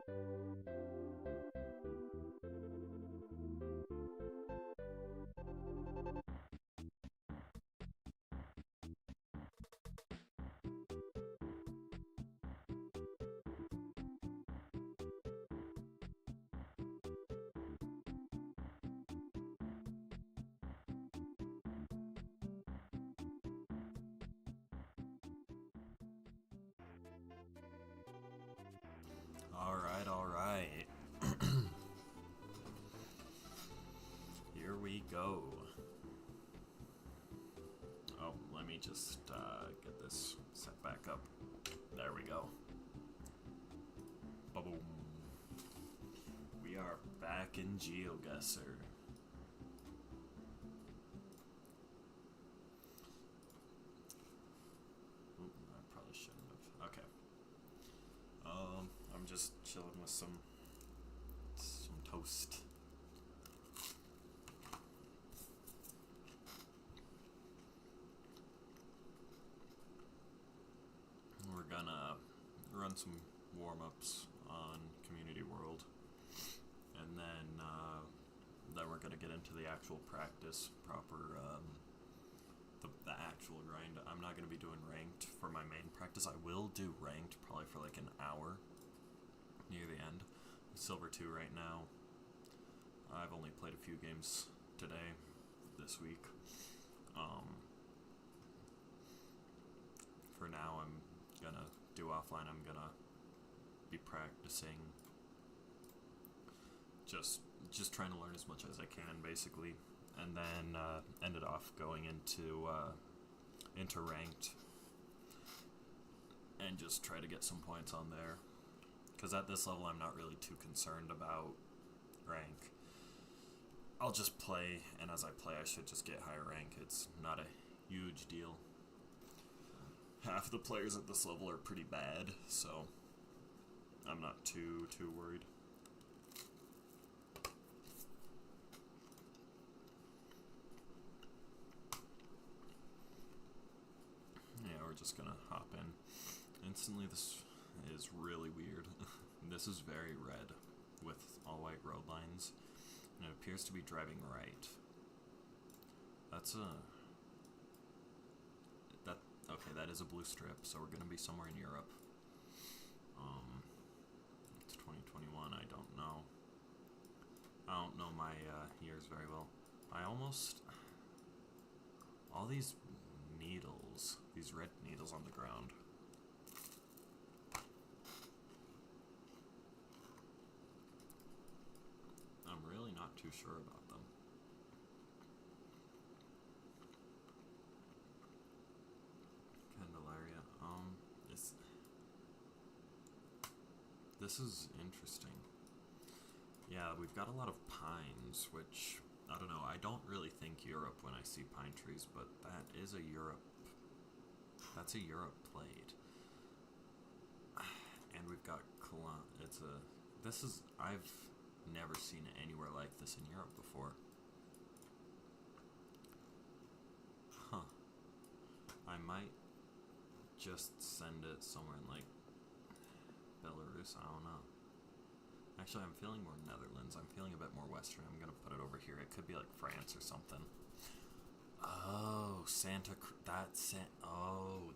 All right. Here we go. Oh, let me just get this set back up. There we go. Ba-boom. We are back in GeoGuessr. Ooh, I probably shouldn't have. Okay. I'm just chilling with some toast. We're gonna run some warm-ups on Community World, and then we're gonna get into the actual practice, proper the actual grind. I'm not gonna be doing ranked for my main practice. I will do ranked probably for like an hour near the end. I'm Silver 2 right now. I've only played a few games today, this week. For now, I'm gonna do offline. I'm gonna be practicing, just trying to learn as much as I can, basically, and then ended off going into ranked, and just try to get some points on there. Because at this level, I'm not really too concerned about rank. I'll just play, and as I play, I should just get higher rank. It's not a huge deal. Half the players at this level are pretty bad, so I'm not too worried. Yeah, we're just gonna hop in. Instantly, this is really weird. This is very red with all white road lines, and it appears to be driving right. Okay, that is a blue strip, so we're gonna be somewhere in Europe. It's 2021, I don't know. I don't know my years very well. All these needles, these red needles on the ground. I'm really not too sure about them. Candelaria. This is interesting. Yeah, we've got a lot of pines, which, I don't know, I don't really think Europe when I see pine trees, but that is a Europe. That's a Europe plate. And we've got I've never seen it anywhere like this in Europe before. Huh. I might just send it somewhere in like Belarus, I don't know. Actually, I'm feeling more Netherlands. I'm feeling a bit more Western. I'm gonna put it over here. It could be like France or something. Oh,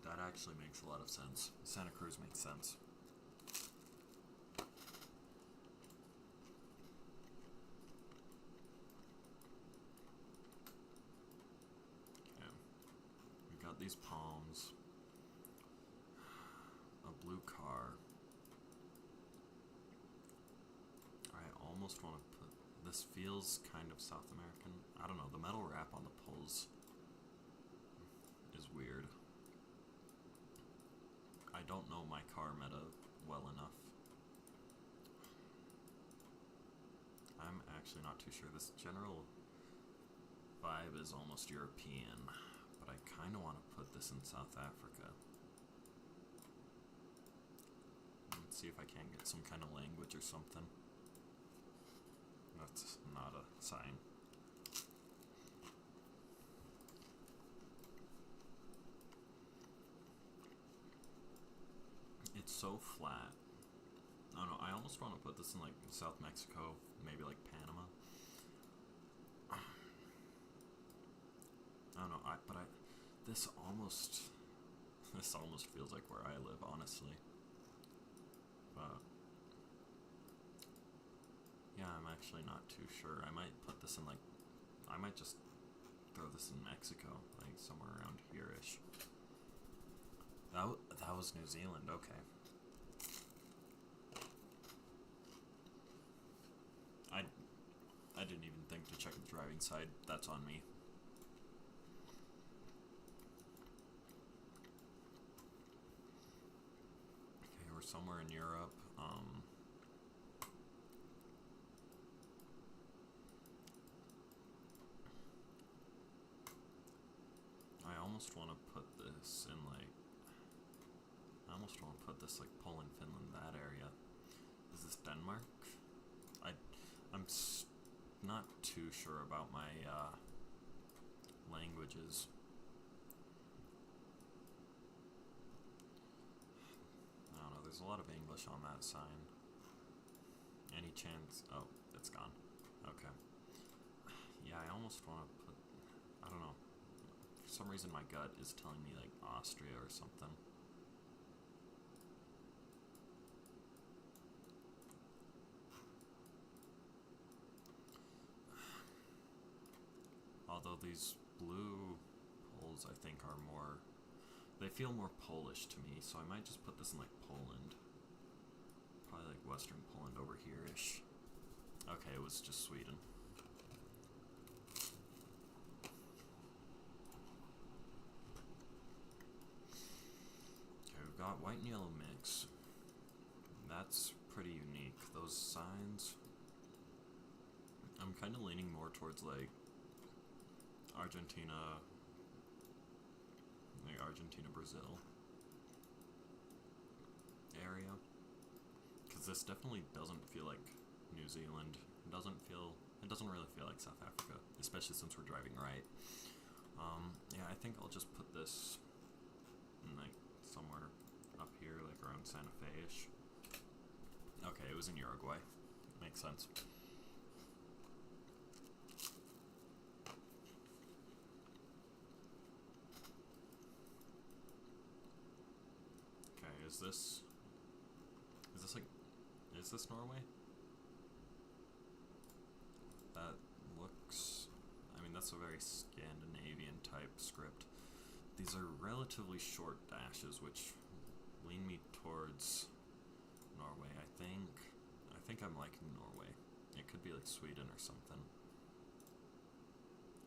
that actually makes a lot of sense. Santa Cruz makes sense. Okay. We've got these palms. A blue car. I almost want to put... This feels kind of South American. I don't know, the metal wrap on the poles is weird. I don't know my car meta well enough. I'm actually not too sure. This general vibe is almost European, but I kind of want to put this in South Africa. Let's see if I can get some kind of language or something. That's not a sign. It's so flat. I don't know. I almost want to put this in like South Mexico, maybe like Panama. I don't know. This almost this almost feels like where I live, honestly. But yeah, I'm actually not too sure. I might put this in like I might just throw this in Mexico, like somewhere around here-ish. That was New Zealand. Okay. I didn't even think to check the driving side. That's on me. Okay, we're somewhere in Europe. I almost want to put this in like. I almost want to put this like Poland, Finland, that area. Is this Denmark? I'm not too sure about my languages. I don't know, there's a lot of English on that sign. Any chance? Oh, it's gone. Okay. Yeah, I almost want to put. I don't know. For some reason, my gut is telling me like Austria or something. Although these blue poles, I think, are more. They feel more Polish to me, so I might just put this in like Poland. Probably like Western Poland over here-ish. Okay, it was just Sweden. Okay, we've got white and yellow mix. That's pretty unique. Those signs. I'm kind of leaning more towards like Argentina, Brazil area, because this definitely doesn't feel like New Zealand. It doesn't really feel like South Africa, especially since we're driving right. Yeah, I think I'll just put this in like somewhere up here, like around Santa Fe-ish. Okay, it was in Uruguay. Makes sense. Is this Norway? That looks, I mean, that's a very Scandinavian type script. These are relatively short dashes, which lean me towards Norway, I think. I think I'm liking Norway. It could be like Sweden or something.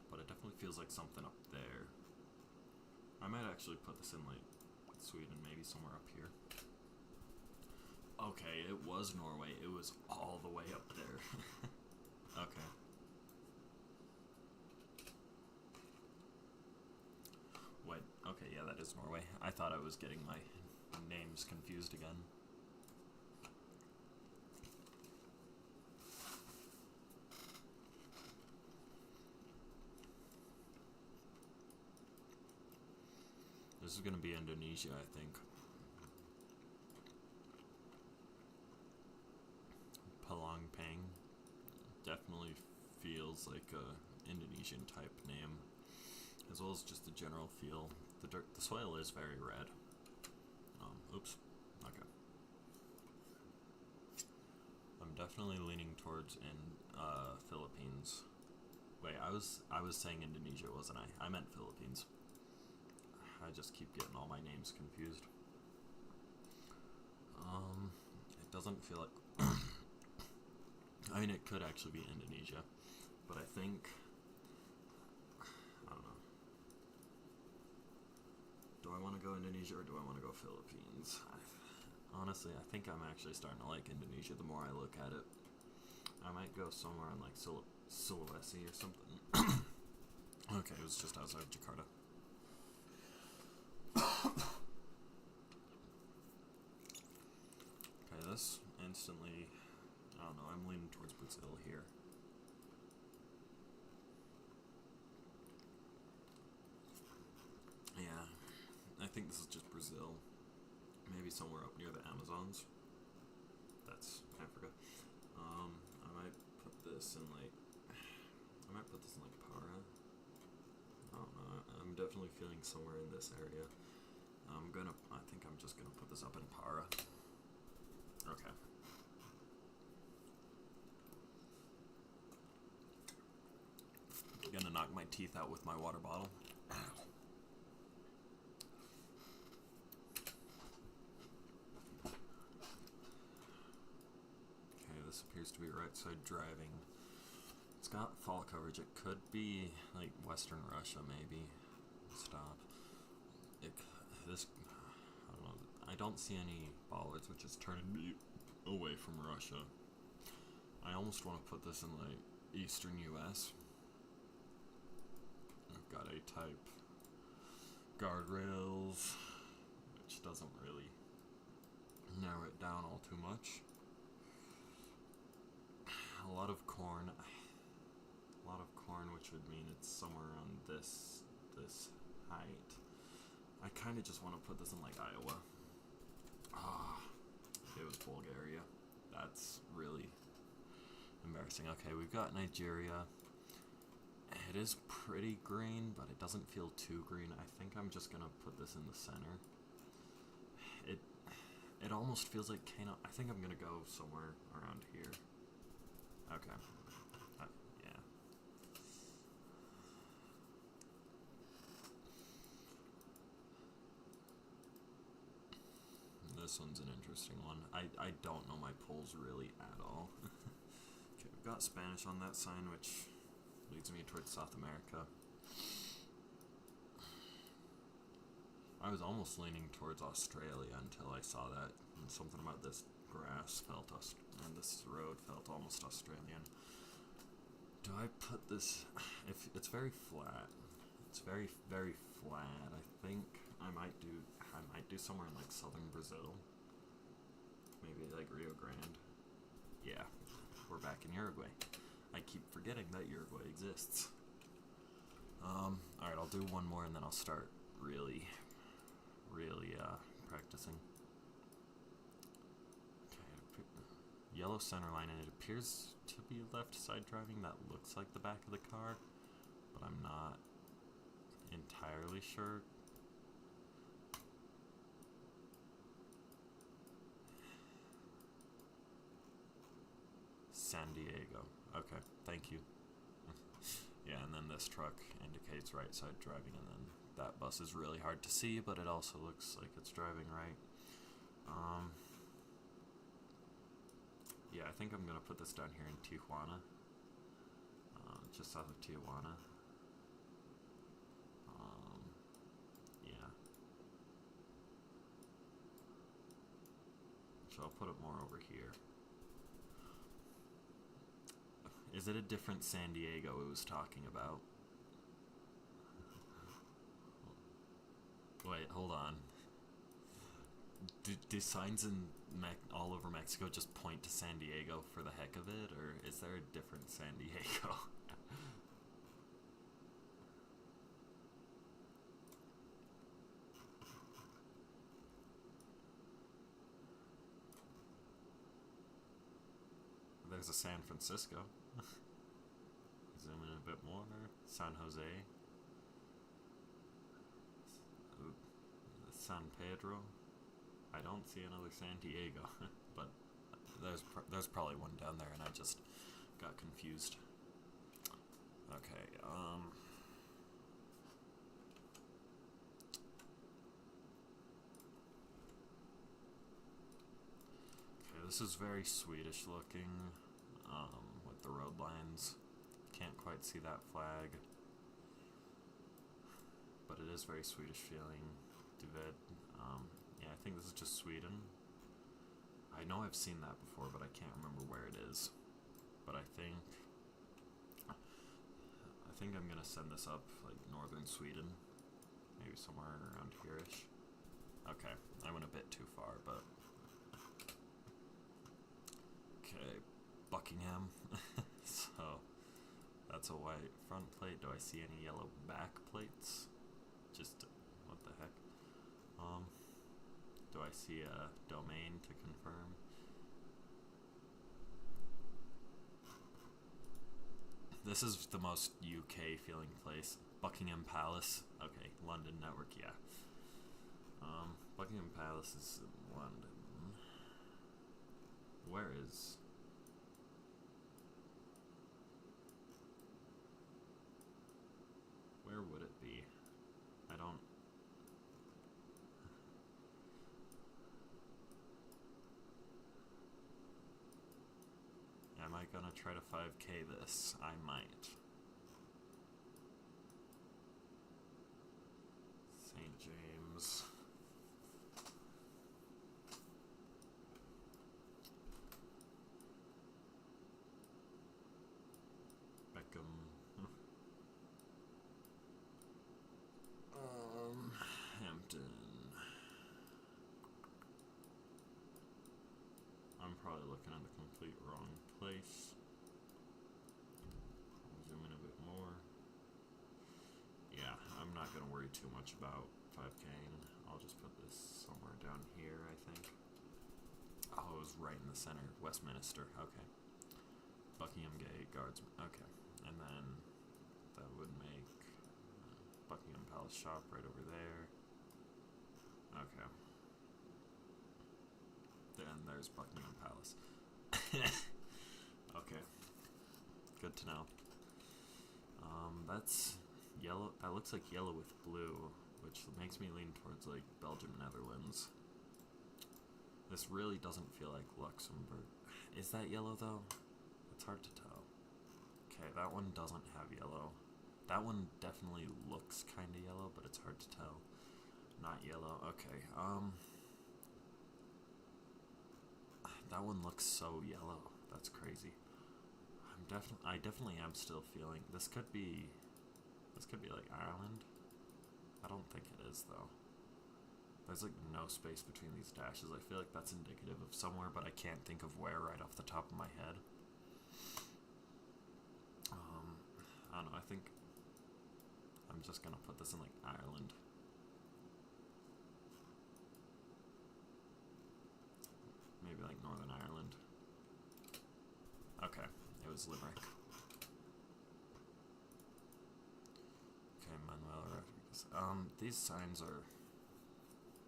But it definitely feels like something up there. I might actually put this in like Sweden, maybe somewhere up here. Okay, it was Norway. It was all the way up there. Okay. Wait, okay, yeah, that is Norway. I thought I was getting my names confused again. This is gonna be Indonesia, I think. Palangpang definitely feels like a Indonesian type name, as well as just the general feel. The soil is very red. Oops. Okay. I'm definitely leaning towards Philippines. Wait, I was saying Indonesia, wasn't I? I meant Philippines. I just keep getting all my names confused. It doesn't feel like. I mean, it could actually be Indonesia, but I think. I don't know. Do I want to go Indonesia or do I want to go Philippines? Honestly, I think I'm actually starting to like Indonesia the more I look at it. I might go somewhere in like Sulawesi or something. Okay, it was just outside Jakarta. Okay, this instantly, I don't know, I'm leaning towards Brazil here. Yeah, I think this is just Brazil. Maybe somewhere up near the Amazons. That's that's Africa. I might put this in like Para. I don't know. I'm definitely feeling somewhere in this area. I think I'm just gonna put this up in Para. Okay. Gonna knock my teeth out with my water bottle. Ow. Okay, this appears to be right side driving. It's got fall coverage. It could be like Western Russia, maybe. Stop. This. I don't know. I don't see any bollards, which is turning me away from Russia. I almost want to put this in like Eastern U.S. I've got A-type guardrails, which doesn't really narrow it down all too much. A lot of corn, which would mean it's somewhere around this height. I kind of just want to put this in like Iowa. It was Bulgaria. That's really embarrassing. Okay, we've got Nigeria. It is pretty green, but it doesn't feel too green. I think I'm just gonna put this in the center. It almost feels like Kano. I think I'm gonna go somewhere around here. Okay. Yeah. This one's an interesting one. I don't know my poles really at all. Okay, we've got Spanish on that sign, which leads me towards South America. I was almost leaning towards Australia until I saw that. And something about this grass and this road felt almost Australian. Do I put this? If it's very flat, it's very, very flat. I think I might do somewhere in like southern Brazil. Maybe like Rio Grande. Yeah, we're back in Uruguay. I keep forgetting that Uruguay exists. Alright, I'll do one more and then I'll start really practicing. Okay, yellow center line, and it appears to be left side driving. That looks like the back of the car, but I'm not entirely sure. San Diego. Okay, thank you. Yeah, and then this truck indicates right side driving, and then that bus is really hard to see, but it also looks like it's driving right. Yeah, I think I'm gonna put this down here in Tijuana, just south of Tijuana. Yeah. So I'll put it more over here. Is it a different San Diego it was talking about? Wait, hold on. Do signs in all over Mexico just point to San Diego for the heck of it, or is there a different San Diego? There's a San Francisco. Zoom in a bit more. San Jose. San Pedro. I don't see another San Diego, but there's probably one down there, and I just got confused. Okay. Okay, this is very Swedish looking, with the road lines. Can't quite see that flag, but it is very Swedish feeling. Duvet. Yeah, I think this is just Sweden. I know I've seen that before, but I can't remember where it is. But I think I'm gonna send this up like northern Sweden, maybe somewhere around here-ish. Okay, I went a bit too far, but okay, Buckingham. So that's a white front plate. Do I see any yellow back plates? Just what the heck? Do I see a domain to confirm? This is the most UK feeling place. Buckingham Palace. Okay, London network, yeah. Buckingham Palace is in London. Where is... Where would it be? I don't... Am I gonna try to 5K this? I might. St. James. Beckham. Hampton. I'm probably looking at the complete wrong place. Zoom in a bit more. Yeah, I'm not going to worry too much about 5K'ing. I'll just put this somewhere down here, I think. Oh, it was right in the center. Westminster, okay. Buckingham Gate, Guardsman, okay. And then that would make Buckingham Palace shop right over there. Okay. Then there's Buckingham Palace. Okay. Good to know. That's yellow. That looks like yellow with blue, which makes me lean towards like Belgium, Netherlands. This really doesn't feel like Luxembourg. Is that yellow though? It's hard to tell. Okay, that one doesn't have yellow. That one definitely looks kind of yellow, but it's hard to tell. Not yellow. Okay. That one looks so yellow. That's crazy. I definitely am still feeling this could be like Ireland. I don't think it is though. There's like no space between these dashes. I feel like that's indicative of somewhere, but I can't think of where right off the top of my head. I don't know, I think I'm just gonna put this in like Ireland. Maybe like Northern Ireland. Okay, it was Limerick. Okay, Manuel Rodriguez. These signs are...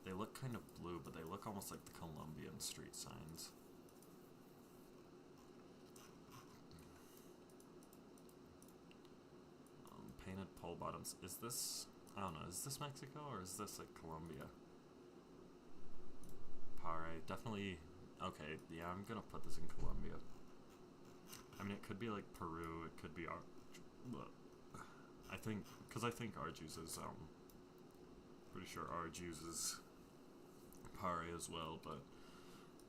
They look kind of blue, but they look almost like the Colombian street signs. Painted pole bottoms. Is this... I don't know, is this Mexico or is this like Colombia? Pare, definitely... Okay, yeah, I'm gonna put this in Colombia. I mean, it could be like Peru, it could be I think, because I think ours uses, pretty sure ours uses Pare as well, but,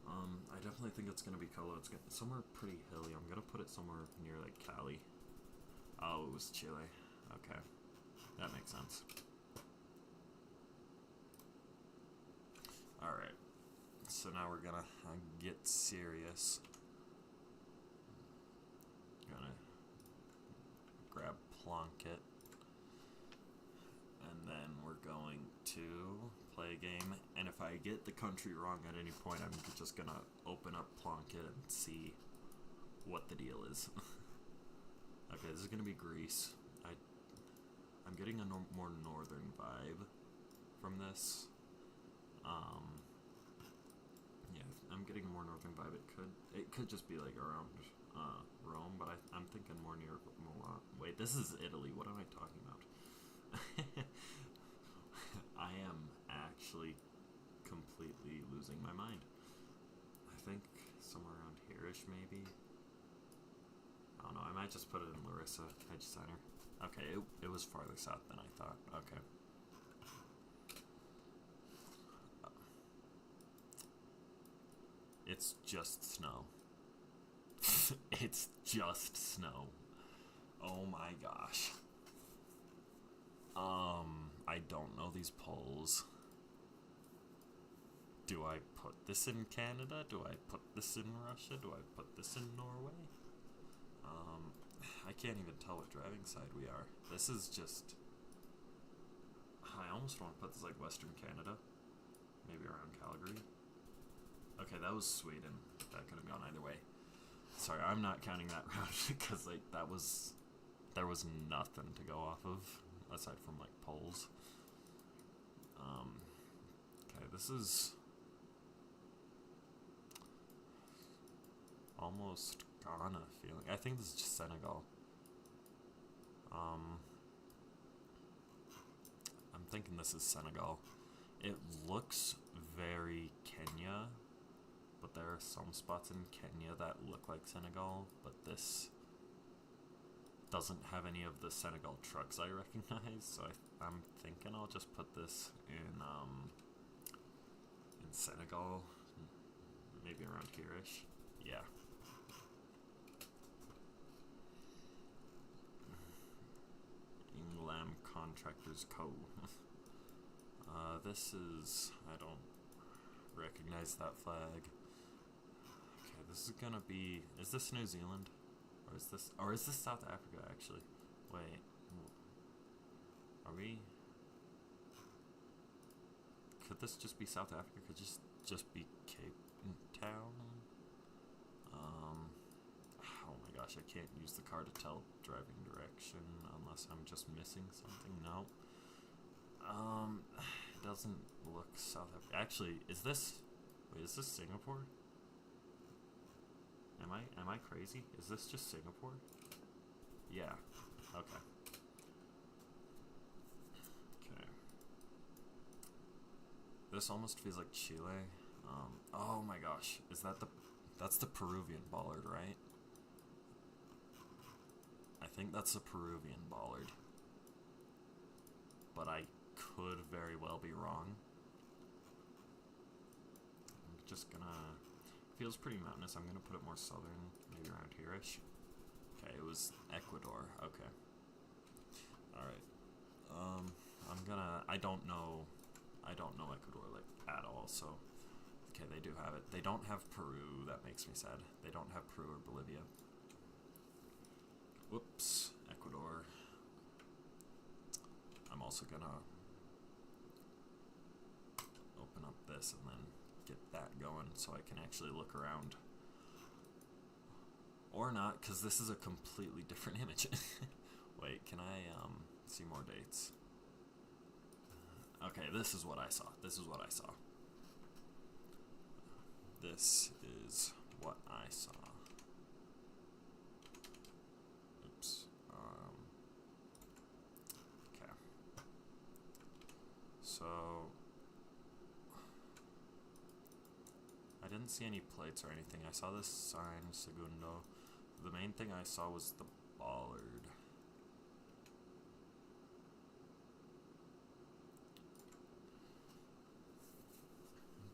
I definitely think it's gonna be Colo. It's somewhere pretty hilly. I'm gonna put it somewhere near, like, Cali. Oh, it was Chile. Okay. That makes sense. Alright. So now we're gonna get serious. Gonna grab Plunkett. And then we're going to play a game. And if I get the country wrong at any point, I'm just gonna open up Plunkett and see what the deal is. Okay, this is gonna be Greece. I'm getting a more northern vibe from this. Yeah, I'm getting a more northern vibe. It could just be like around Rome, but I'm thinking more near Milan. Wait, this is Italy. What am I talking about? I am actually completely losing my mind. I think somewhere around here-ish, maybe. I don't know. I might just put it in Larissa Hedge Center. Okay, it was farther south than I thought. Okay. It's just snow. It's just snow. Oh my gosh. I don't know these polls. Do I put this in Canada? Do I put this in Russia? Do I put this in Norway? I can't even tell what driving side we are. This is just... I almost want to put this like Western Canada. Maybe around Calgary. Okay, that was Sweden. That could have gone either way. Sorry, I'm not counting that round because like that was there was nothing to go off of aside from like polls. Okay, this is almost Ghana feeling. I think this is just Senegal. I'm thinking this is Senegal. It looks very Kenya, but there are some spots in Kenya that look like Senegal, but this doesn't have any of the Senegal trucks I recognize, so I'm thinking I'll just put this in Senegal, maybe around here-ish. Yeah. Englam Contractors Co. This is... I don't recognize that flag. Okay, this is gonna be... Is this New Zealand? Or is this... Or is this South Africa, actually? Wait. Are we... Could this just be South Africa? Could just be Cape Town? Oh my gosh, I can't use the car to tell driving direction unless I'm just missing something. No. It doesn't look South Africa. Actually, is this... Wait, is this Singapore? Am I crazy? Is this just Singapore? Yeah. Okay. Okay. This almost feels like Chile. Oh my gosh. Is that the... That's the Peruvian bollard, right? I think that's the Peruvian bollard. But I could very well be wrong. I'm just gonna... Feels pretty mountainous. I'm gonna put it more southern, maybe around here-ish. Okay, it was Ecuador. Okay. Alright. I'm gonna... I don't know Ecuador, like, at all, so... Okay, they do have it. They don't have Peru. That makes me sad. They don't have Peru or Bolivia. Whoops. Ecuador. I'm also gonna open up this and then get that going so I can actually look around. Or not, because this is a completely different image. Wait, can I see more dates? Okay, this is what I saw. This is what I saw. This is what I saw. Oops. Okay. So I didn't see any plates or anything. I saw this sign, Segundo. The main thing I saw was the bollard.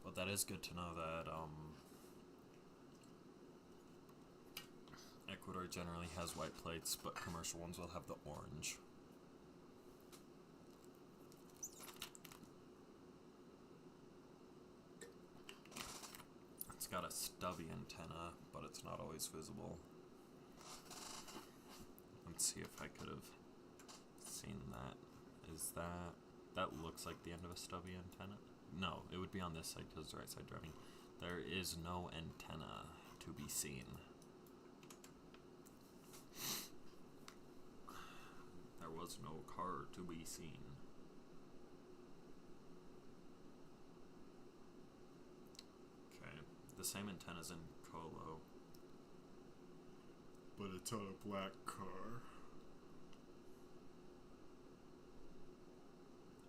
But that is good to know that Ecuador generally has white plates, but commercial ones will have the orange. It's got a stubby antenna, but it's not always visible. Let's see if I could have seen that. Is that... That looks like the end of a stubby antenna? No, it would be on this side because it's right side driving. There is no antenna to be seen. There was no car to be seen. Okay, the same antenna's in Colo, but it's on a black car.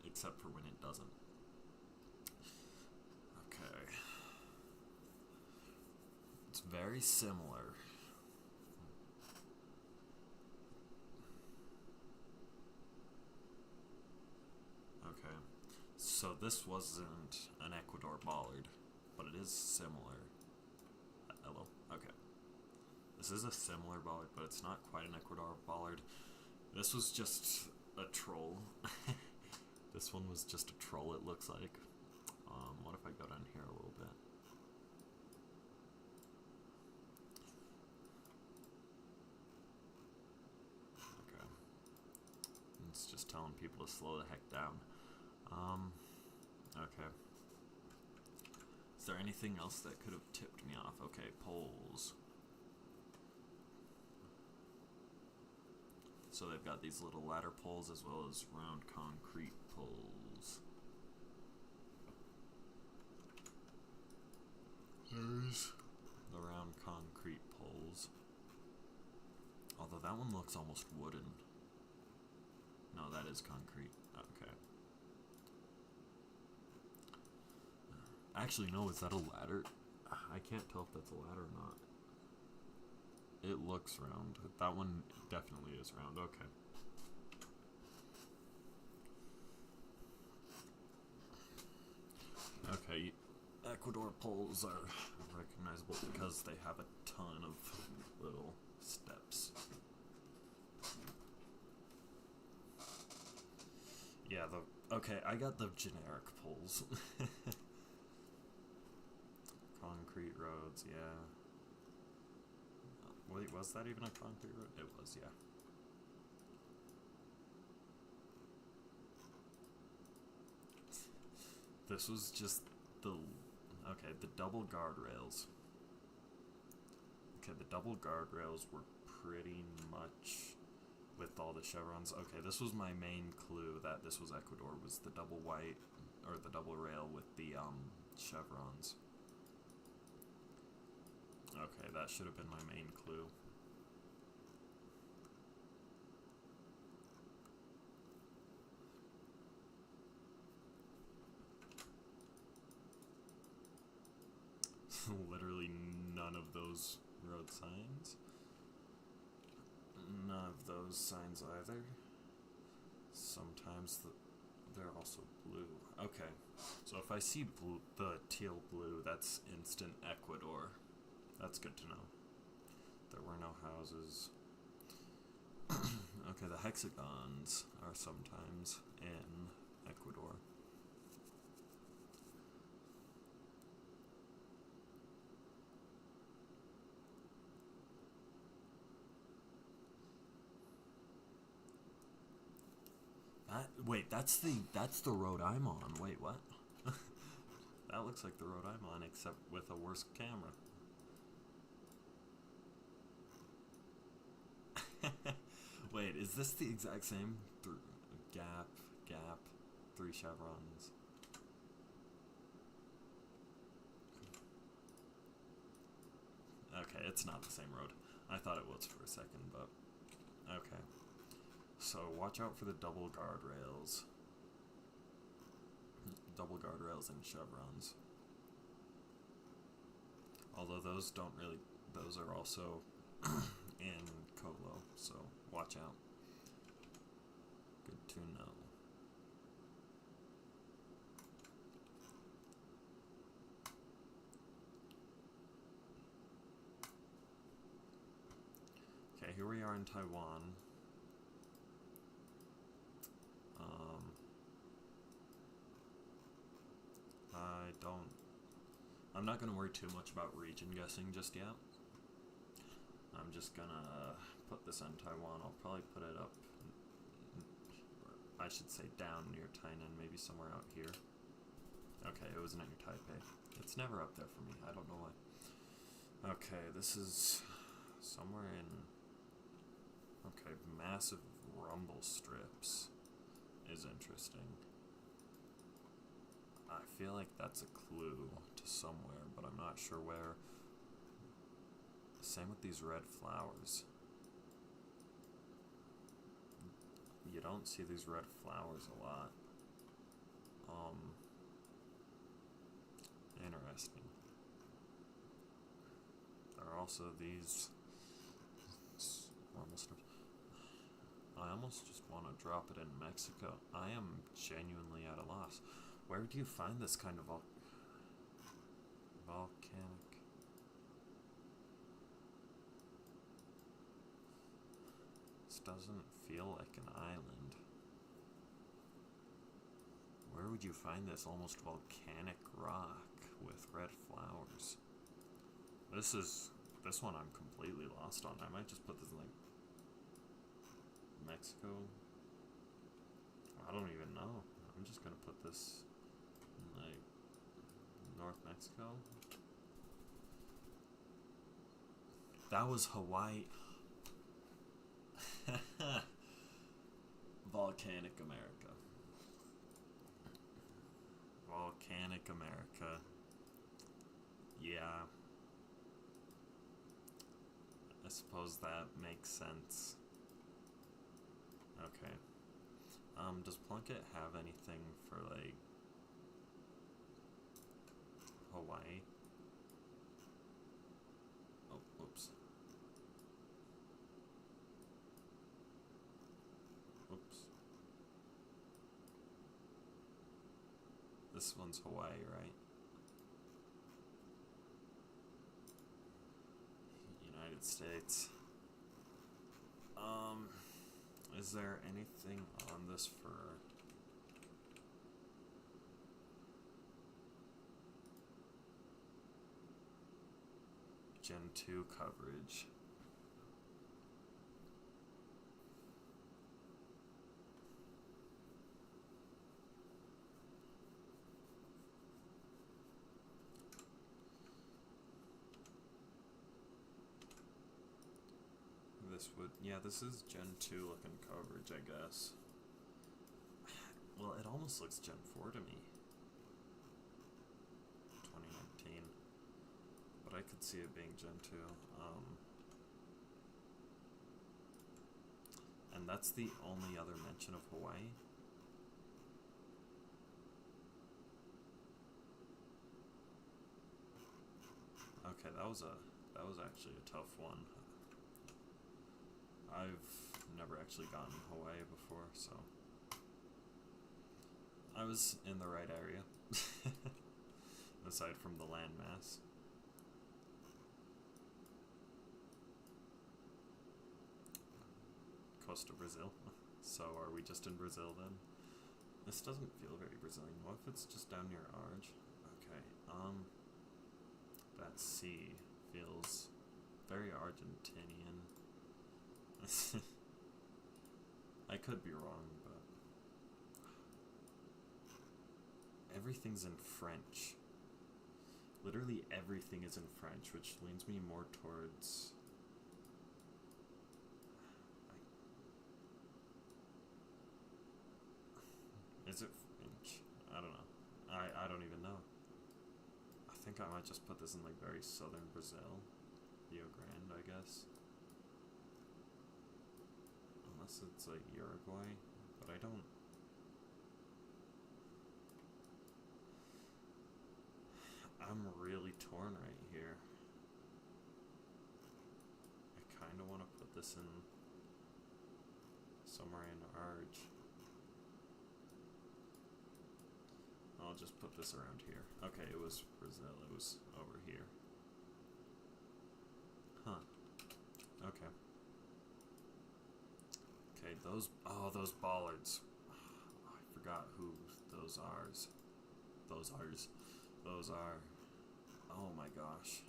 Except for when it doesn't. Okay. It's very similar. Okay. So this wasn't an Ecuador bollard, but it is similar. Hello? Okay. This is a similar bollard, but it's not quite an Ecuador bollard. This was just a troll. This one was just a troll, it looks like. What if I go down here a little bit? Okay. It's just telling people to slow the heck down. Okay. Is there anything else that could have tipped me off? Okay, polls. So they've got these little ladder poles as well as round concrete poles. There's the round concrete poles. Although that one looks almost wooden. No, that is concrete. Okay. Actually, no, is that a ladder? I can't tell if that's a ladder or not. It looks round. That one definitely is round. Okay. Okay, Ecuador poles are recognizable because they have a ton of little steps. Yeah, okay, I got the generic poles. Concrete roads, yeah. Wait, was that even a concrete road? It was, yeah. This was just the double guardrails. Okay, the double guardrails were pretty much with all the chevrons. Okay, this was my main clue that this was Ecuador, was the double white, or the double rail with the chevrons. Okay, that should have been my main clue. Literally none of those road signs. None of those signs either. Sometimes they're also blue. Okay, so if I see blue, the teal blue, that's instant Ecuador. That's good to know. There were no houses. Okay, the hexagons are sometimes in Ecuador. Wait, that's the road I'm on. Wait, what? That looks like the road I'm on, except with a worse camera. Wait, is this the exact same? Gap, 3 chevrons. Okay, it's not the same road. I thought it was for a second, but okay. So watch out for the double guardrails. Double guardrails and chevrons. Although those are also in Colo, so watch out. Good to know. Okay, here we are in Taiwan. I'm not going to worry too much about region guessing just yet. I'm just going to put this on Taiwan. I'll probably put it up, I should say down near Tainan, maybe somewhere out here. Okay, it was near Taipei. It's never up there for me. I don't know why. Okay, this is somewhere in... Okay, massive rumble strips is interesting. I feel like that's a clue to somewhere, but I'm not sure where. Same with these red flowers. You don't see these red flowers a lot. Interesting. There are also these rumble strips. I almost just want to drop it in Mexico. I am genuinely at a loss. Where do you find this kind of volcanic? This doesn't feel like an island. Where would you find this almost volcanic rock with red flowers? This one I'm completely lost on. I might just put this in like Mexico. I don't even know. I'm just gonna put this in like North Mexico. That was Hawaii. Volcanic America. Volcanic America. Yeah. I suppose that makes sense. Okay. Does Plunkett have anything for, like, Hawaii? Oh, whoops. Whoops. This one's Hawaii, right? United States. Is there anything on this for Gen 2 coverage? This would, yeah, this is Gen 2 looking coverage, I guess. Well, it almost looks Gen 4 to me. 2019. But I could see it being Gen 2. And that's the only other mention of Hawaii. Okay, that was actually a tough one. I've never actually gotten Hawaii before, so I was in the right area, aside from the landmass. Costa Brazil. So are we just in Brazil then? This doesn't feel very Brazilian. What if it's just down near Arge? Okay, that sea feels very Argentinian. I could be wrong, but everything's in French. Literally everything is in French, which leans me more towards... Is it French? I don't know. I don't even know. I think I might just put this in like very southern Brazil. Rio Grande, I guess. Unless it's like Uruguay, but I don't... I'm really torn right here. I kind of want to put this in somewhere in Arge. I'll just put this around here. Okay, it was Brazil. It was over here. Huh. Okay. Okay, those... Oh, those bollards. Oh, I forgot who those are. Those are... Oh my gosh.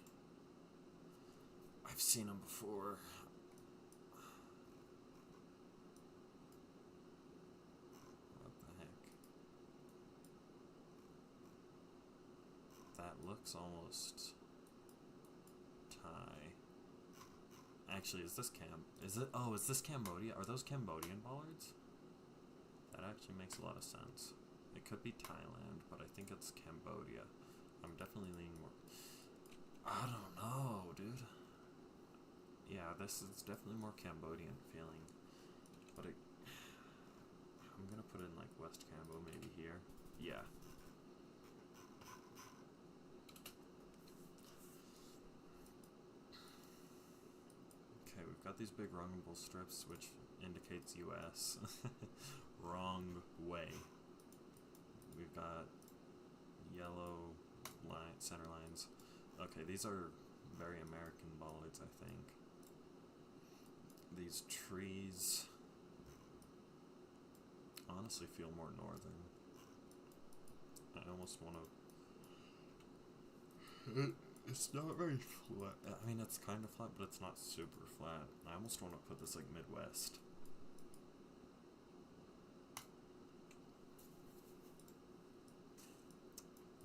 I've seen them before. What the heck? That looks almost Thai. Actually, is this is it? Oh, is this Cambodia? Are those Cambodian bollards? That actually makes a lot of sense. It could be Thailand, but I think it's Cambodia. I'm definitely leaning more... I don't know, dude. Yeah, this is definitely more Cambodian feeling. But I'm gonna put in like West Cambo maybe here. Yeah. Okay, we've got these big runnable strips, which indicates US. Wrong way. We've got yellow center lines. Okay, these are very American bollards, I think. These trees honestly feel more northern. I almost want to... It's not very flat. I mean, it's kind of flat, but it's not super flat. I almost want to put this like Midwest.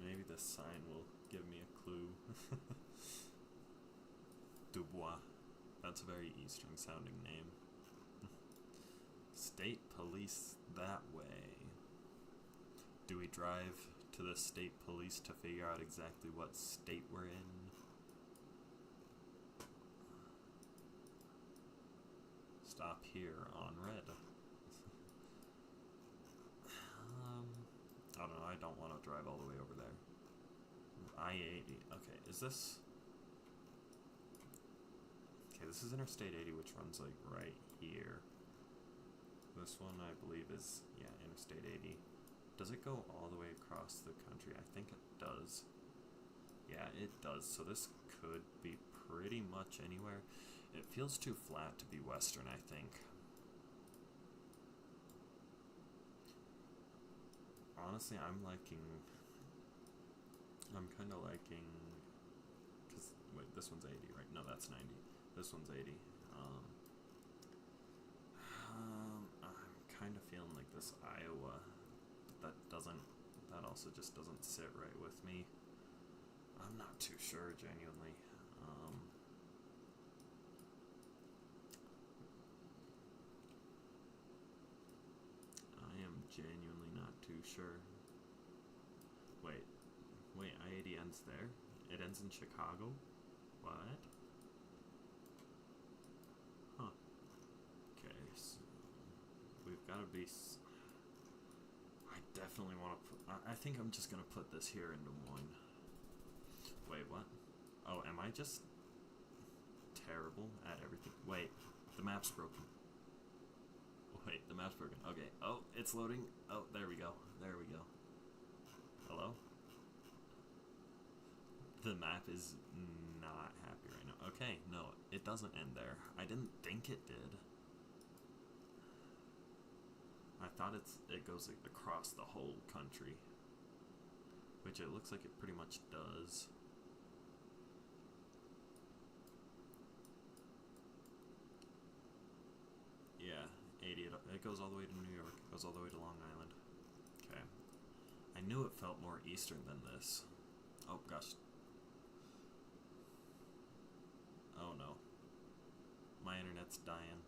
Maybe this sign will give me a clue. Dubois. That's a very Eastern sounding name. state police that way. Do we drive to the state police to figure out exactly what state we're in? Stop here on red. I don't know, I don't want to drive all the way over there. I-80. Okay, is this... Okay, this is Interstate 80, which runs, like, right here. This one, I believe, is, yeah, Interstate 80. Does it go all the way across the country? I think it does. Yeah, it does. So this could be pretty much anywhere. It feels too flat to be western, I think. Honestly, I'm kind of liking, because, wait, this one's 80, right? No, that's 90. This one's 80. I'm kind of feeling like this Iowa, but that also just doesn't sit right with me. I'm not too sure, genuinely. I am genuinely not too sure. Wait, I-80 ends there? It ends in Chicago? What? Huh. Okay, so we've got to be... I definitely want to put... I think I'm just going to put this here in Des Moines. Wait, what? Oh, am I just terrible at everything? Wait, the map's broken. Wait, the map's broken. Okay. Oh, it's loading. Oh, there we go. There we go. Hello? The map is not happy right now. Okay, no, it doesn't end there. I didn't think it did. I thought it goes like across the whole country, which it looks like it pretty much does. Yeah, 80. It goes all the way to New York. It goes all the way to Long Island. Okay. I knew it felt more eastern than this. Oh gosh. Oh no. My internet's dying.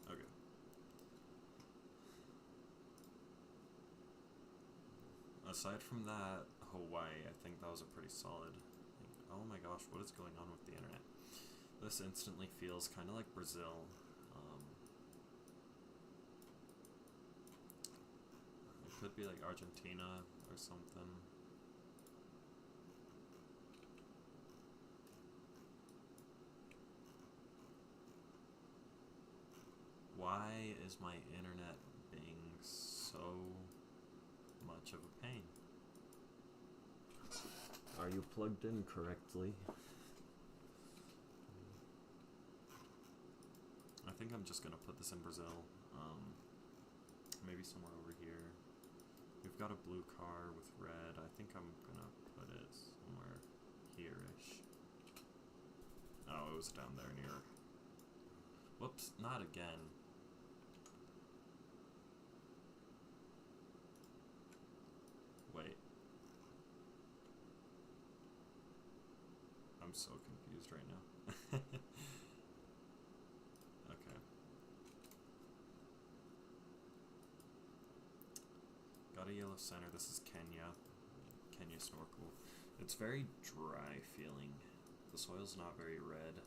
Okay. Aside from that, Hawaii, I think that was a pretty solid thing. Oh my gosh, what is going on with the internet? This instantly feels kind of like Brazil. It could be like Argentina or something. Why is my internet being so much of a pain? Are you plugged in correctly? I think I'm just gonna put this in Brazil. Maybe somewhere over here. We've got a blue car with red. I think I'm gonna put it somewhere here-ish. Oh, it was down there near... Whoops, not again. Wait. I'm so confused right now. Okay. Got a yellow center. This is Kenya. Kenya snorkel. It's very dry feeling. The soil's not very red.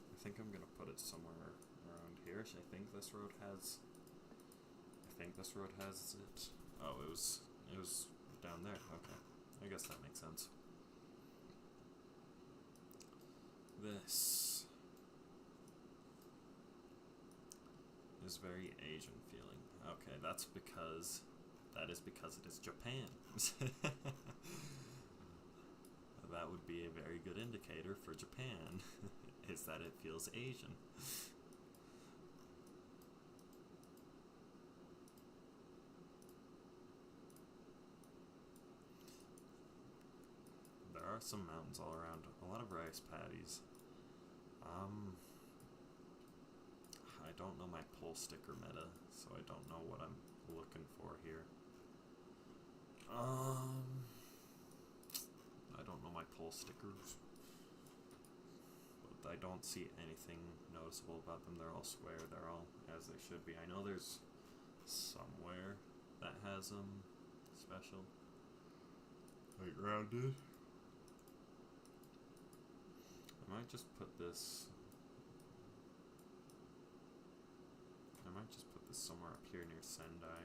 I think I'm gonna put it somewhere around here. I think this road has it. Oh, it was down there. Okay, I guess that makes sense. This is very Asian feeling. Okay, that is because it is Japan. That would be a very good indicator for Japan, is that it feels Asian. There are some mountains all around, a lot of rice paddies. don't know my pull sticker meta, so I don't know what I'm looking for here. I don't know my pull stickers. But I don't see anything noticeable about them. They're all square, they're all as they should be. I know there's somewhere that has them special. Like rounded. I might just put this somewhere up here near Sendai.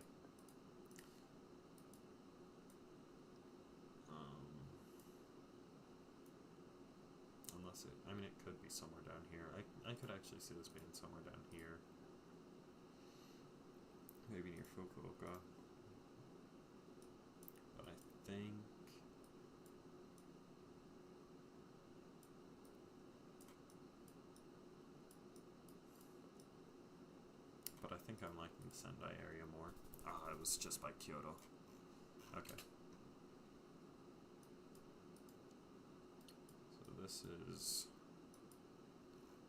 Unless it, I mean, it could be somewhere down here. I could actually see this being somewhere down here. Maybe near Fukuoka. But I think... I'm liking the Sendai area more. Ah, it was just by Kyoto. Okay. So this is...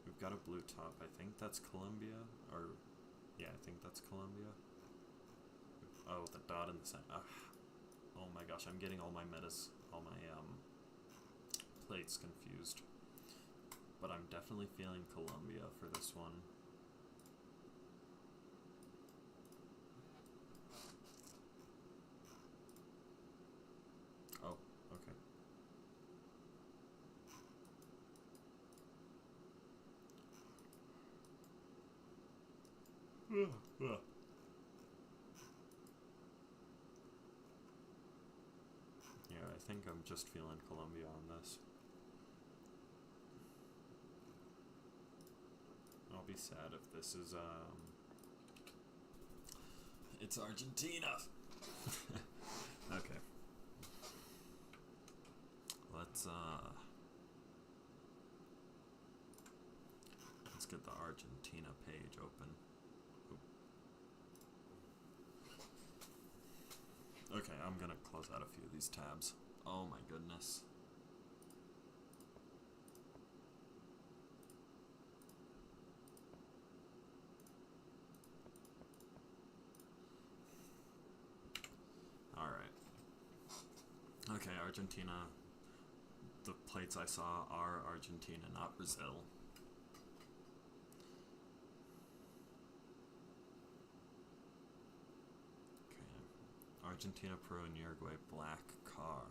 We've got a blue top. I think that's Columbia. Or... Yeah, I think that's Columbia. Oh, the dot in the center. Oh my gosh, I'm getting all my metas, all my plates confused. But I'm definitely feeling Columbia for this one. Oh, okay. Yeah, I think I'm just feeling Columbia on this. I'll be sad if this is, it's Argentina! Okay. Let's get the Argentina page open. Oop. Okay, I'm gonna close out a few of these tabs. Oh my goodness. Alright. Okay, Argentina. The plates I saw are Argentina, not Brazil. Okay. Argentina, Peru, and Uruguay, black car.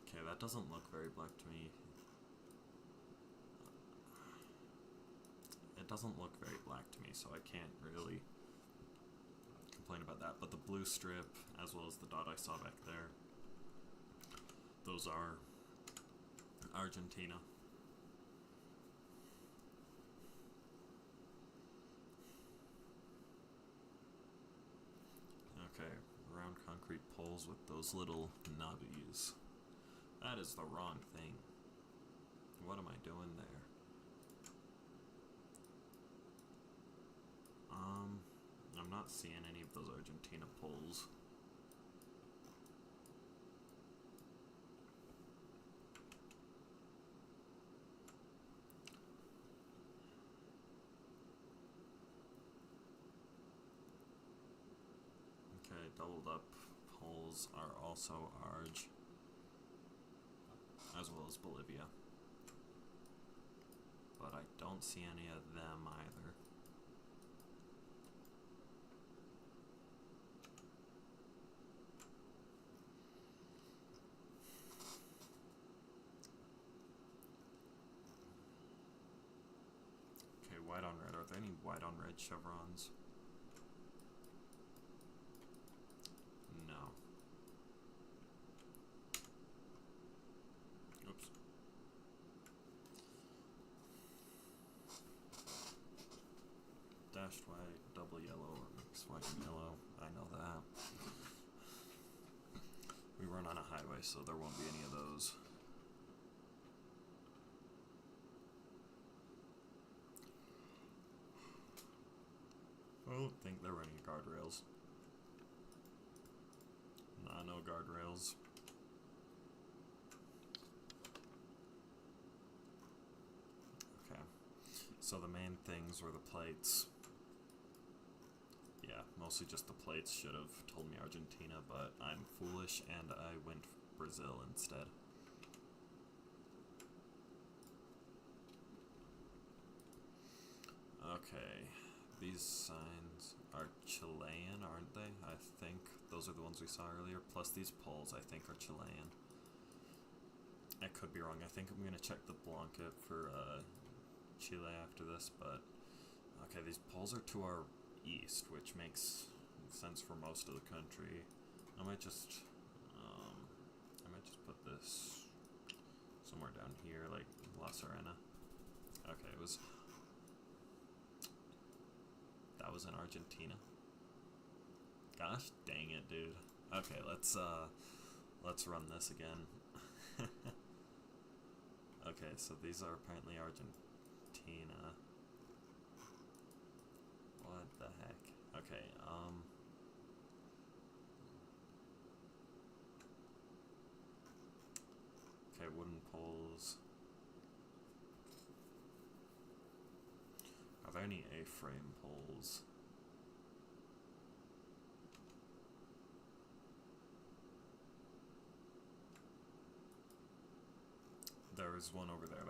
Okay, that doesn't look very black to me. It doesn't look very black to me, so I can't really complain about that. But the blue strip, as well as the dot I saw back there, those are Argentina. Okay, round concrete poles with those little nubbies. That is the wrong thing. What am I doing there? I'm not seeing any of those Argentina poles. Okay, doubled up poles are also Arg, as well as Bolivia. But I don't see any of them either. Okay, white on red. Are there any white on red chevrons? No. Oops. Dashed white, double yellow, or mixed white and yellow. I know that. We run on a highway, so there won't be any of those. I don't think there were any guardrails. Nah, no guardrails. Okay, so the main things were the plates. Yeah, mostly just the plates. Should have told me Argentina, but I'm foolish and I went Brazil instead. Okay, these signs are Chilean, aren't they? I think those are the ones we saw earlier. Plus these poles, I think, are Chilean. I could be wrong. I think I'm gonna check the blanket for Chile after this, but okay, these poles are to our east, which makes sense for most of the country. I might just put this somewhere down here, like La Serena. Okay, that was in Argentina. Gosh dang it, dude. Okay, let's run this again. Okay, so these are apparently Argentina. What the heck? Okay, okay, wooden poles. Are there any A-frame poles? There was one over there.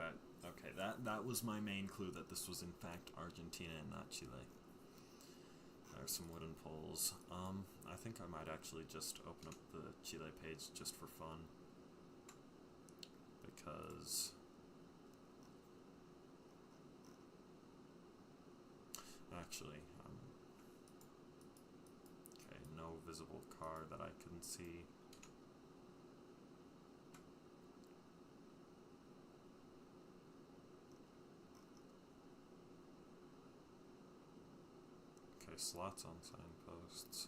That was my main clue that this was in fact Argentina and not Chile. There's some wooden poles. I think I might actually just open up the Chile page just for fun. Because actually, okay, no visible car that I can see. Okay, slots on signposts.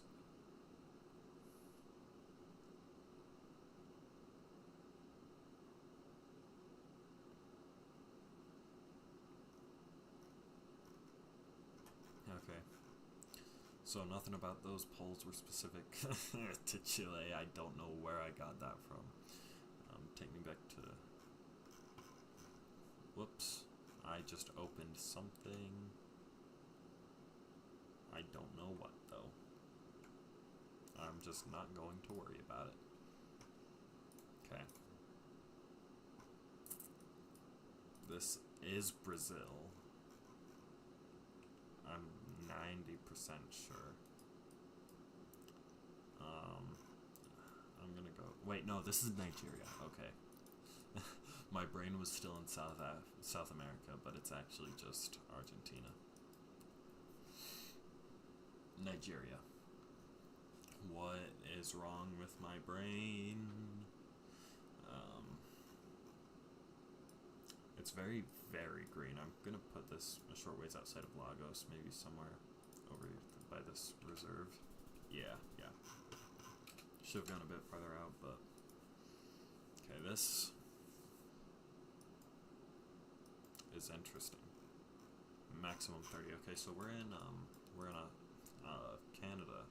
Okay. So nothing about those poles were specific to Chile. I don't know where I got that from. Take me back to... Whoops. I just opened something. I don't know what, though. I'm just not going to worry about it. Okay. This is Brazil. I'm 90% sure. I'm gonna go... Wait, no, this is Nigeria. Okay. My brain was still in South America, but it's actually just Argentina. Nigeria. What is wrong with my brain? It's very, very green. I'm gonna put this a short ways outside of Lagos, maybe somewhere over by this reserve. Yeah. Should have gone a bit farther out, but okay, this is interesting. Maximum 30. Okay, so we're in Canada.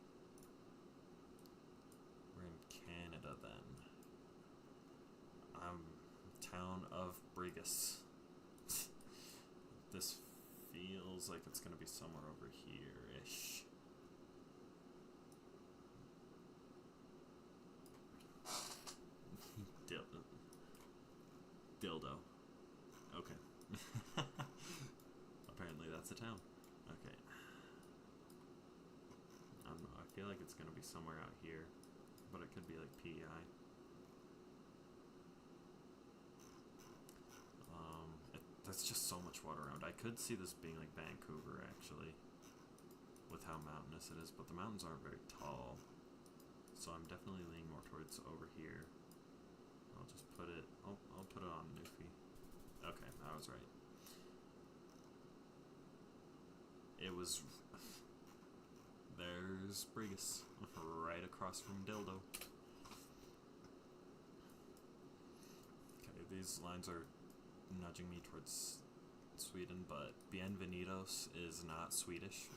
We're in Canada then. Town of Brigus. This feels like it's gonna be somewhere over here-ish. Dildo. Okay. Apparently that's a town. Okay. I don't know, I feel like it's gonna be somewhere out here, but it could be like PEI. There's just so much water around. I could see this being like Vancouver, actually, with how mountainous it is, but the mountains aren't very tall, so I'm definitely leaning more towards over here. I'll just put it, I'll put it on Newfie. Okay, I was right. It was, there's Brigus, right across from Dildo. Okay, these lines are nudging me towards Sweden, but Bienvenidos is not Swedish.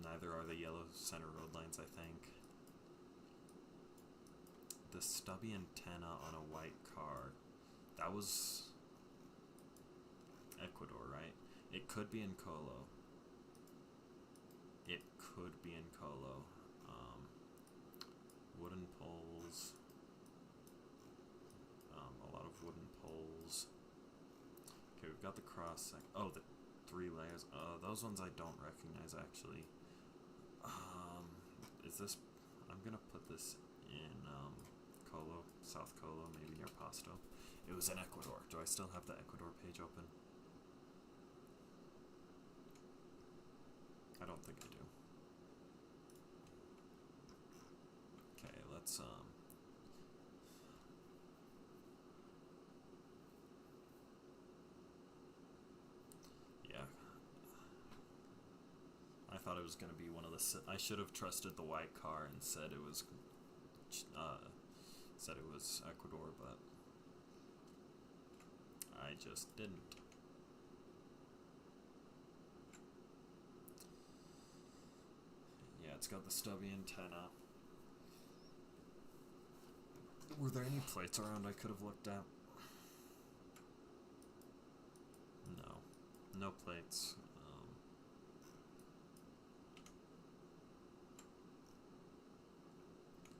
Neither are the yellow center road lines, I think. the stubby antenna on a white car. That was Ecuador, right? It could be in Colo. It could be in Colo. Wooden poles. A lot of wooden poles. Okay, we've got the cross section. Oh, the 3 layers. Those ones I don't recognize, actually. Is this... I'm gonna put this in, Colo, South Colo, maybe near Pasto. It was in Ecuador. Do I still have the Ecuador page open? I don't think I do. Okay, let's, yeah. I thought it was going to be one of the... I should have trusted the white car and said it was... Ecuador, but... I just didn't. Yeah, it's got the stubby antenna. Were there any plates around I could have looked at? No. No plates.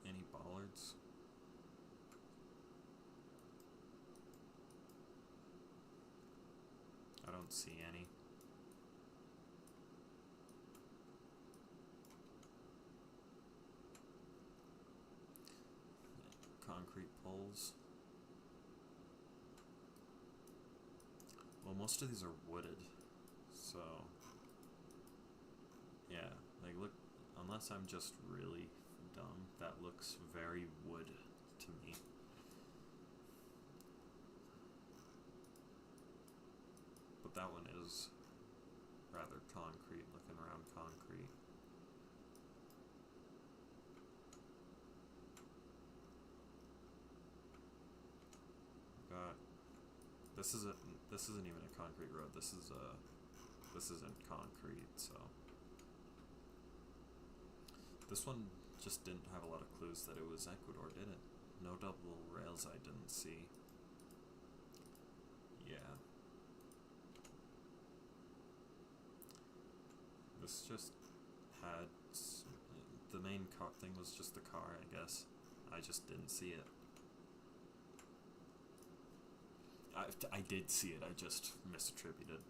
Any bollards? I don't see any. Concrete poles. Well, most of these are wooded, so yeah, like look, unless I'm just really dumb, that looks very wood to me. But that one is rather concrete, looking around concrete. This isn't even a concrete road. This isn't concrete, so this one just didn't have a lot of clues that it was Ecuador, did it? No double rails I didn't see. Yeah. This just had... the main thing was just the car, I guess. I just didn't see it. I did see it, I just misattributed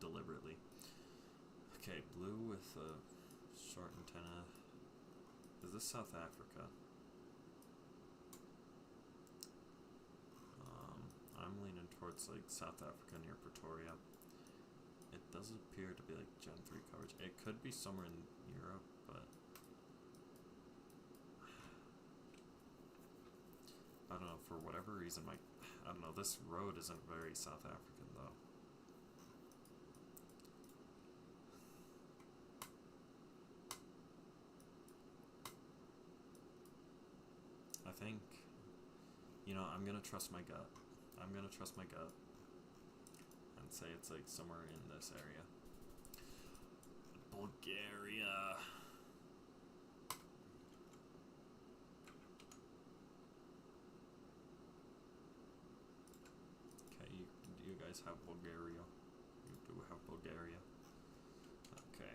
deliberately. Okay, blue with a short antenna. Is this South Africa? I'm leaning towards like South Africa near Pretoria. It does appear to be like Gen 3 coverage. It could be somewhere in Europe, but I don't know, for whatever reason I don't know, this road isn't very South African though. I think, you know, I'm gonna trust my gut. I'm gonna trust my gut and say it's like somewhere in this area. Bulgaria. Okay, you guys have Bulgaria. You do have Bulgaria. Okay.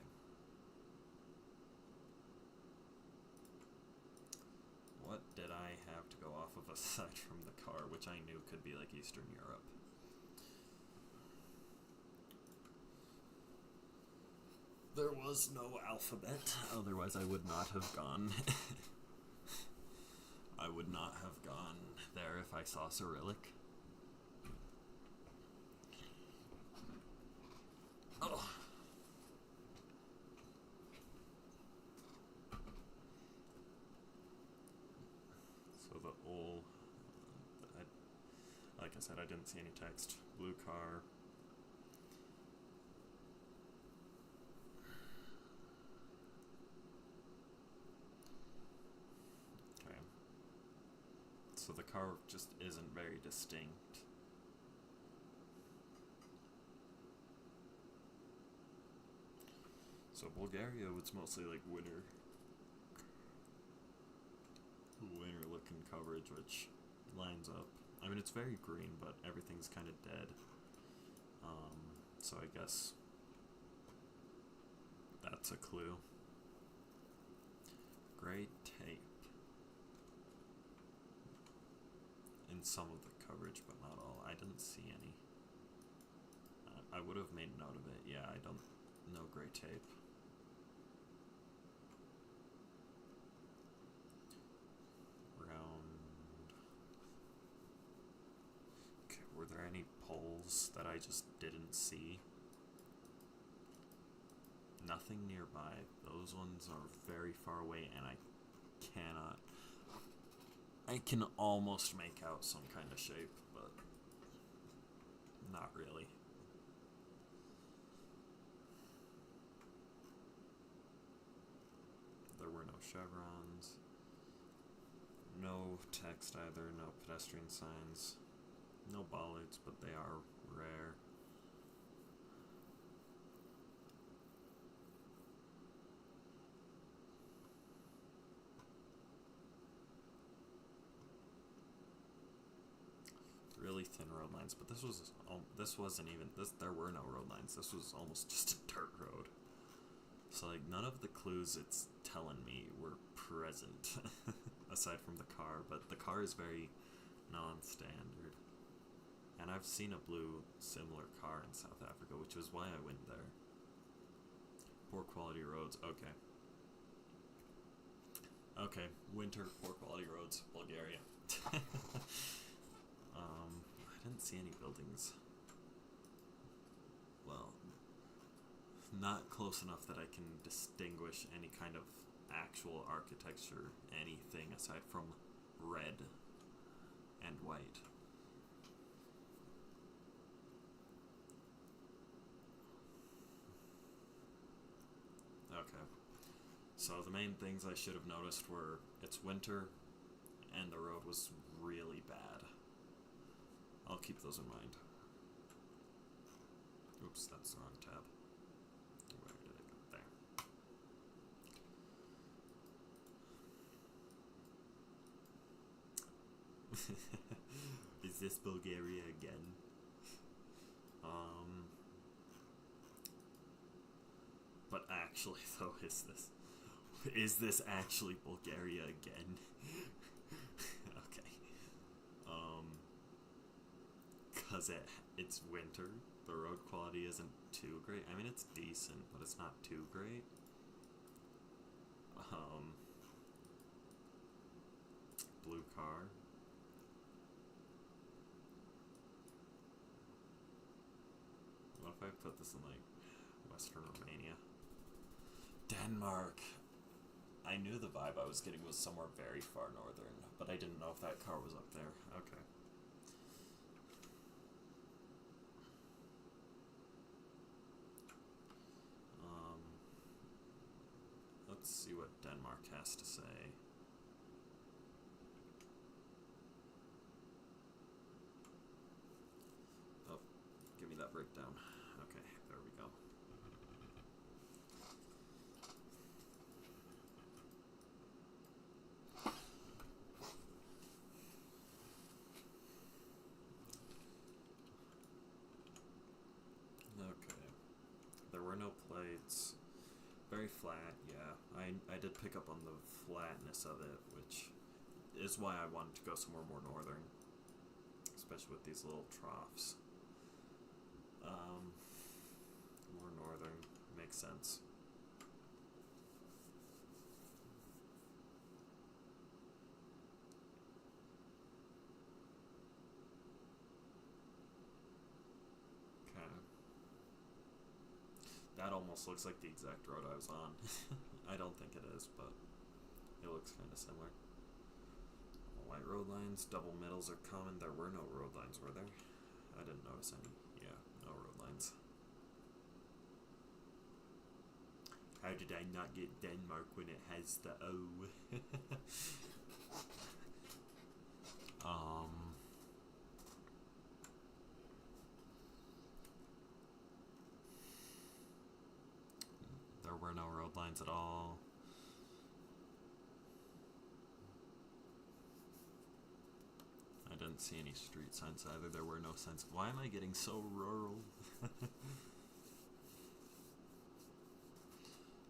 What did I have to go off of aside from the car, which I knew could be like Eastern Europe? There was no alphabet, otherwise I would not have gone. I would not have gone there if I saw Cyrillic. Oh. So the old, like I said, I didn't see any text. Blue car. Okay. So the car just isn't very distinct. So Bulgaria was mostly like winter looking coverage, which lines up. I mean, it's very green, but everything's kind of dead. So I guess that's a clue. Gray tape in some of the coverage, but not all. I didn't see any. I would have made note of it. Yeah, I don't know gray tape. Were there any poles that I just didn't see? Nothing nearby. Those ones are very far away, and I can almost make out some kind of shape, but not really. There were no chevrons. No text either, no pedestrian signs. No bollards, but they are rare. Really thin road lines, but this wasn't even this. There were no road lines. This was almost just a dirt road. So like none of the clues it's telling me were present, aside from the car. But the car is very non-standard. And I've seen a blue similar car in South Africa, which was why I went there. Poor quality roads, okay. Okay, winter, poor quality roads, Bulgaria. I didn't see any buildings. Well, not close enough that I can distinguish any kind of actual architecture, anything aside from red and white. Okay. So the main things I should have noticed were it's winter and the road was really bad. I'll keep those in mind. Oops, that's the wrong tab. Where did it go? There. Is this Bulgaria again? But actually, though, is this actually Bulgaria again? Okay. Cause it's winter. The road quality isn't too great. I mean, it's decent, but it's not too great. Blue car. What if I put this in like Western Romania? Denmark. I knew the vibe I was getting was somewhere very far northern, but I didn't know if that car was up there. Okay. Let's see what Denmark has to say. Oh, give me that breakdown. Okay, there we go. Okay. There were no plates. Very flat, yeah. I did pick up on the flatness of it, which is why I wanted to go somewhere more northern. Especially with these little troughs. More northern. Makes sense. That almost looks like the exact road I was on. I don't think it is, but it looks kind of similar. White road lines, double middles are common. There were no road lines, were there? I didn't notice any. Yeah, no road lines. How did I not get Denmark when it has the O? There were no road lines at all. didn't see any street signs either. There were no signs. Why am I getting so rural?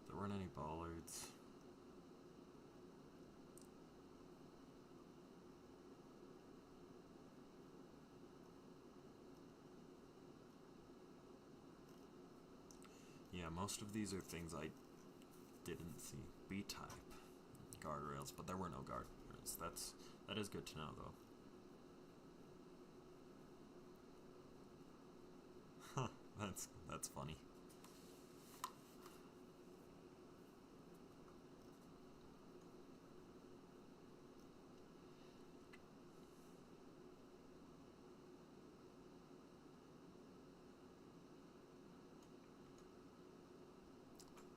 There weren't any bollards. Yeah, most of these are things I didn't see. B-type guardrails, but there were no guardrails. That is good to know, though. Huh, that's funny.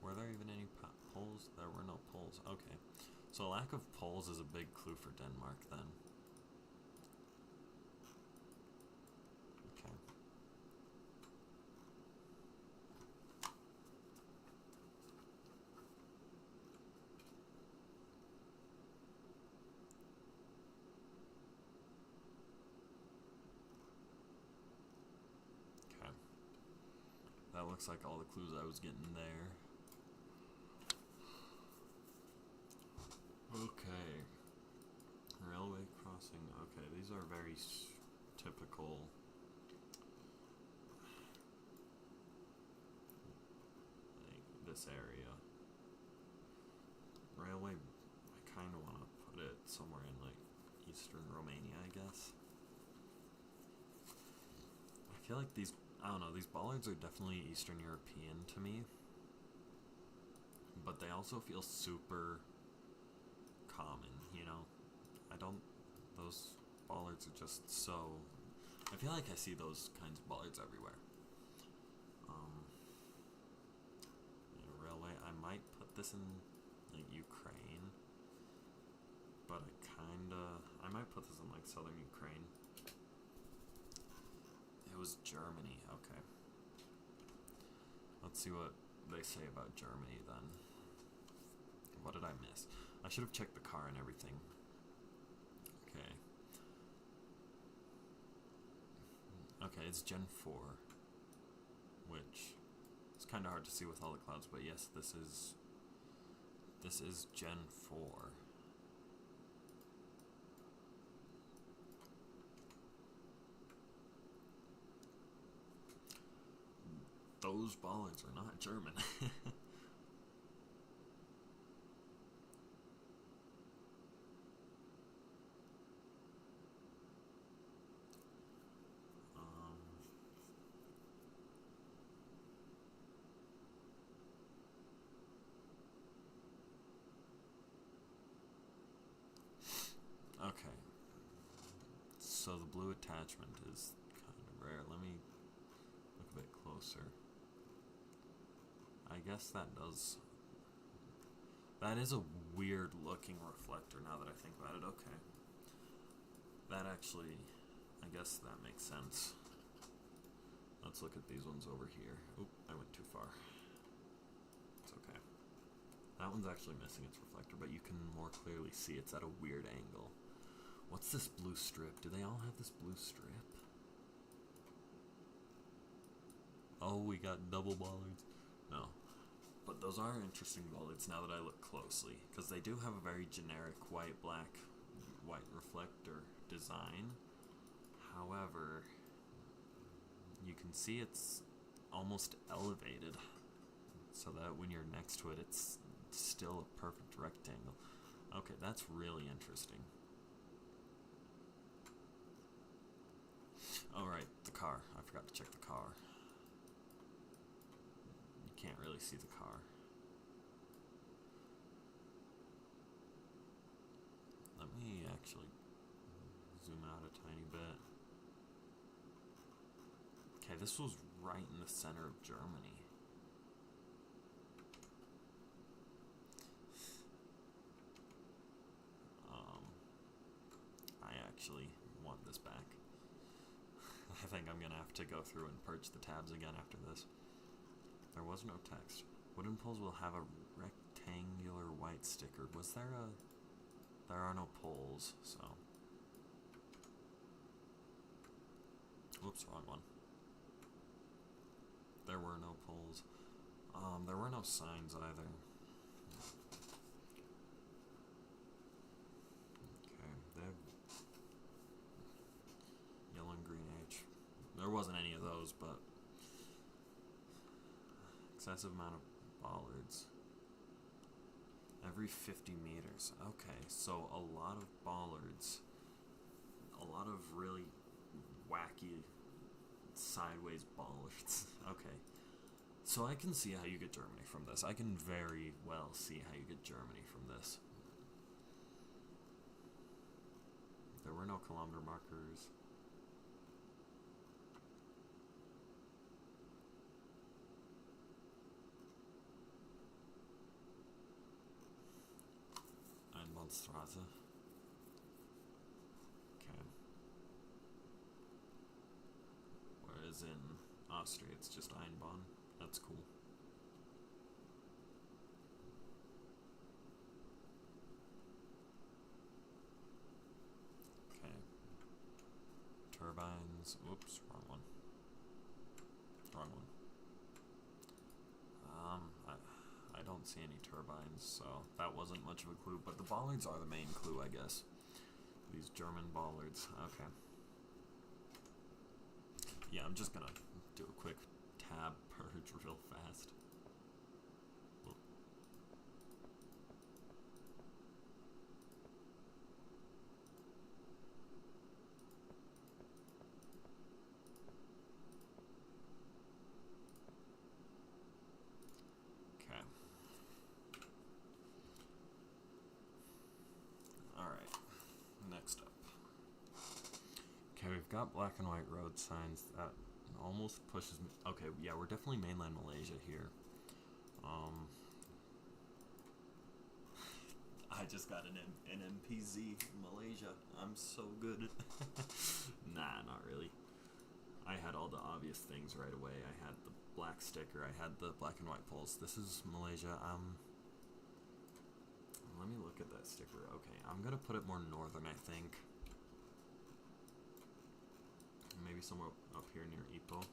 Were there even any poles? There were no poles. Okay. So a lack of poles is a big clue for Denmark then. Okay. Okay. That looks like all the clues I was getting there. Okay. Railway crossing. Okay, these are very typical. Like this area. Railway, I kind of want to put it somewhere in like eastern Romania, I guess. I feel like these, I don't know, these bollards are definitely Eastern European to me. But they also feel super common, you know? Those bollards are just so, I feel like I see those kinds of bollards everywhere. Railway, I might put this in like Ukraine, but I might put this in like southern Ukraine. It was Germany, okay. Let's see what they say about Germany then. What did I miss? I should have checked the car and everything. Okay. Okay, it's Gen 4, which is kind of hard to see with all the clouds, but yes, this is Gen 4. Those bollards are not German. Okay. So the blue attachment is kind of rare. Let me look a bit closer. I guess that is a weird looking reflector now that I think about it. Okay. That actually, I guess that makes sense. Let's look at these ones over here. Oop, I went too far. It's okay. That one's actually missing its reflector, but you can more clearly see it's at a weird angle. What's this blue strip? Do they all have this blue strip? Oh, we got double bollards. No. But those are interesting bollards now that I look closely, because they do have a very generic white reflector design. However, you can see it's almost elevated, so that when you're next to it, it's still a perfect rectangle. Okay, that's really interesting. Alright, the car. I forgot to check the car. You can't really see the car. Let me actually zoom out a tiny bit. Okay, this was right in the center of Germany. I actually want this back. I think I'm gonna have to go through and purge the tabs again after this. There was no text. Wooden poles will have a rectangular white sticker. Was there a... There are no poles, so... Whoops, wrong one. There were no poles. There were no signs either. Okay, they have yellow and green H. There wasn't any of those, but excessive amount of bollards. Every 50 meters. Okay, so a lot of bollards. A lot of really wacky sideways bollards. Okay. So I can see how you get Germany from this. I can very well see how you get Germany from this. There were no kilometer markers. Einbahnstraße. Okay. Whereas in Austria it's just Einbahn. That's cool. Okay. Turbines. Whoops, wrong one. Wrong one. I don't see any turbines, so that wasn't much of a clue. But the bollards are the main clue, I guess. These German bollards. Okay. Yeah, I'm just gonna do a quick tab purge real fast. Okay. Alright. Next up. Okay, we've got black and white road signs. That almost pushes me. Okay, yeah, we're definitely mainland Malaysia here. I just got an MPZ Malaysia. I'm so good. Nah, not really. I had all the obvious things right away. I had the black sticker. I had the black and white poles. This is Malaysia. Let me look at that sticker. Okay, I'm gonna put it more northern, I think. Maybe somewhere up here near Ipoh.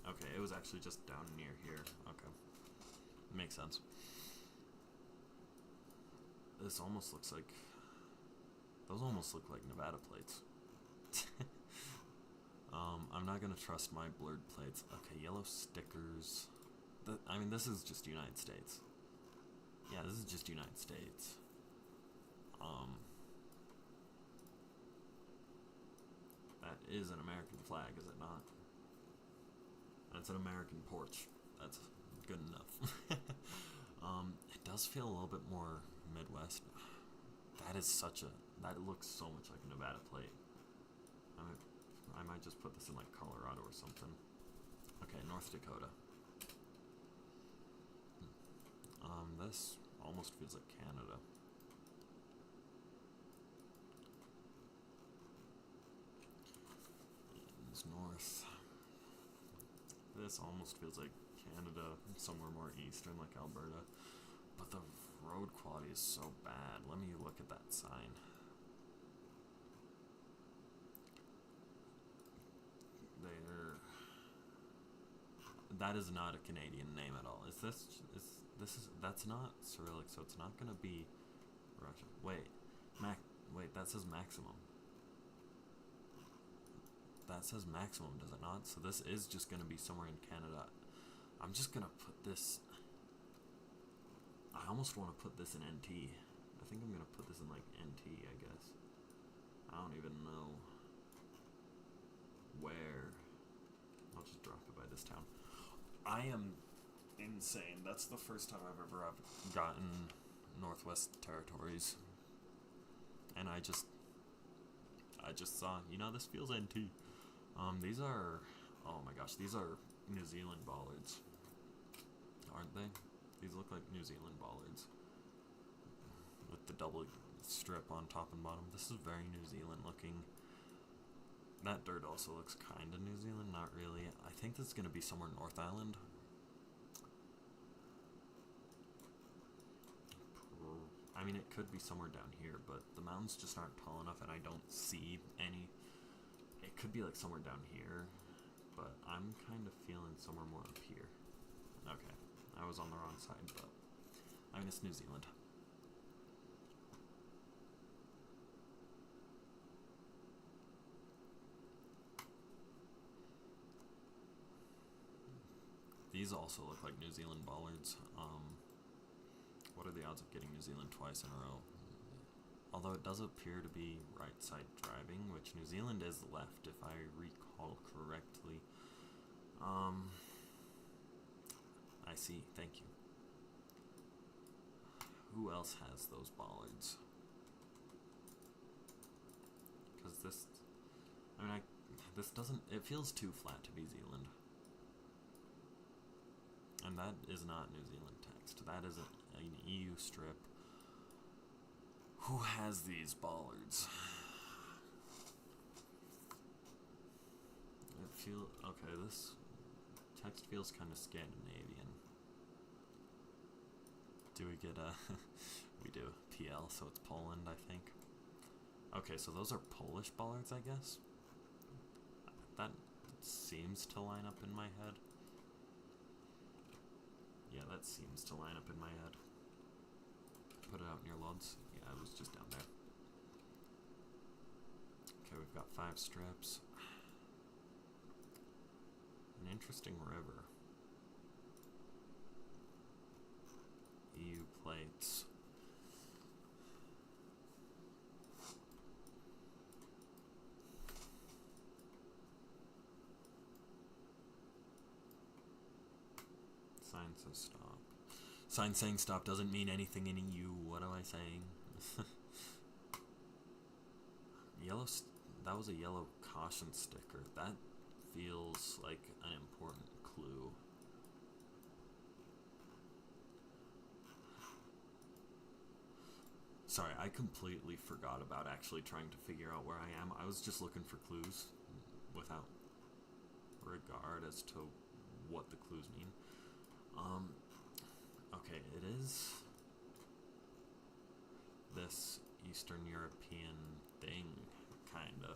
Okay, it was actually just down near here. Okay. Makes sense. This almost looks like... Those almost look like Nevada plates. I'm not gonna trust my blurred plates. Okay, yellow stickers. I mean, this is just United States. Yeah, this is just United States. That is an American flag, is it not? That's an American porch. That's good enough. It does feel a little bit more Midwest. That is such a... That looks so much like a Nevada plate. I might just put this in like Colorado or something. Okay, North Dakota. This almost feels like Canada. It's north. This almost feels like Canada, somewhere more eastern like Alberta. But the road quality is so bad. Let me look at that sign. That is not a Canadian name at all. That's not Cyrillic, so it's not gonna be Russian. Wait, that says maximum. That says maximum, does it not? So this is just gonna be somewhere in Canada. I'm just gonna put this... I almost want to put this in NT. I think I'm gonna put this in like NT, I guess. I don't even know where. I'll just drop it by this town. I am insane. That's the first time I've ever gotten Northwest Territories. And I just saw, this feels NT. These are, oh my gosh, these are New Zealand bollards. Aren't they? These look like New Zealand bollards. With the double strip on top and bottom. This is very New Zealand looking. That dirt also looks kind of New Zealand, not really. I think this is going to be somewhere North Island. I mean, it could be somewhere down here, but the mountains just aren't tall enough and I don't see any. It could be like somewhere down here. but I'm kind of feeling somewhere more up here. Okay, I was on the wrong side, but I mean, it's New Zealand. These also look like New Zealand bollards. What are the odds of getting New Zealand twice in a row? Although it does appear to be right side driving, which New Zealand is left, if I recall correctly. I see, thank you. Who else has those bollards? Because this, I mean, this doesn't, it feels too flat to be Zealand. And that is not New Zealand text. That is an EU strip. Who has these bollards? Okay, this text feels kind of Scandinavian. Do we get a, we do, PL, so it's Poland, I think. Okay, so those are Polish bollards, I guess? That seems to line up in my head. Yeah, that seems to line up in my head. Put it out near Lodz. Yeah, it was just down there. Okay, we've got 5 strips. An interesting river. EU plates. Sign says stop. Sign saying stop doesn't mean anything in EU. What am I saying? That was a yellow caution sticker. That feels like an important clue. Sorry, I completely forgot about actually trying to figure out where I am. I was just looking for clues without regard as to what the clues mean. Okay, it is this Eastern European thing, kinda.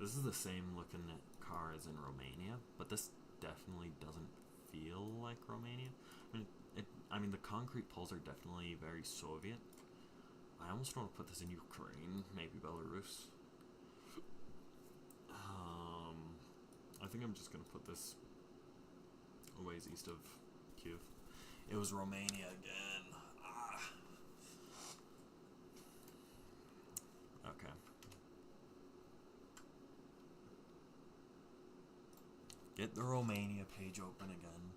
This is the same looking car as in Romania, but this definitely doesn't feel like Romania. I mean, the concrete poles are definitely very Soviet. I almost want to put this in Ukraine, maybe Belarus. I think I'm just gonna put this a ways east of Kyiv. It was Romania again. Okay. Get the Romania page open again.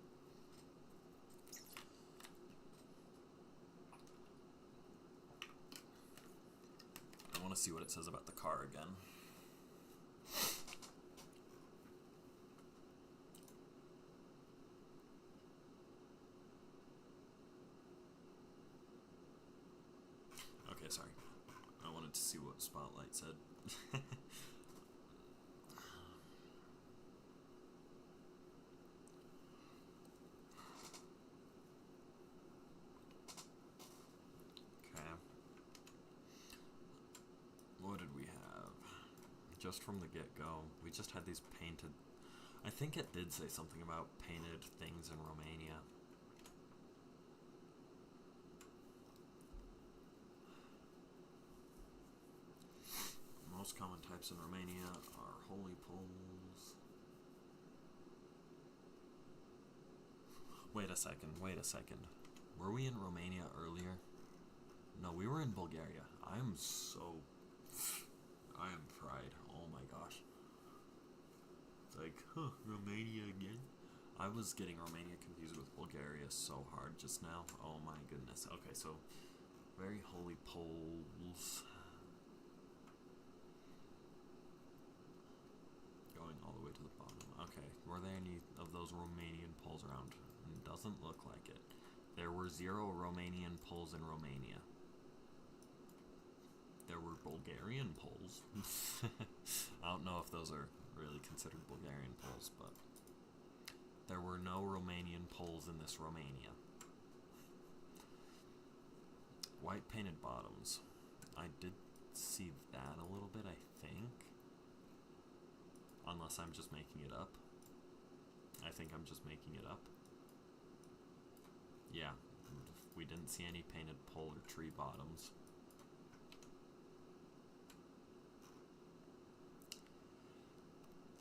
I want to see what it says about the car again. Okay, sorry. I wanted to see what Spotlight said. What did we have? Just from the get-go, we just had these painted... I think it did say something about painted things in Romania. Most common types in Romania are holy poles. Wait a second. Were we in Romania earlier? No, we were in Bulgaria. I am fried. Oh my gosh. It's like, Romania again? I was getting Romania confused with Bulgaria so hard just now. Oh my goodness. Okay, so very holy poles. Going all the way to the bottom. Okay, were there any of those Romanian poles around? Doesn't look like it. There were 0 Romanian poles in Romania. There were Bulgarian poles. I don't know if those are really considered Bulgarian poles, but there were no Romanian poles in this Romania. White painted bottoms. I did see that a little bit, I think. Unless I'm just making it up. think I'm just making it up. Yeah, we didn't see any painted pole or tree bottoms.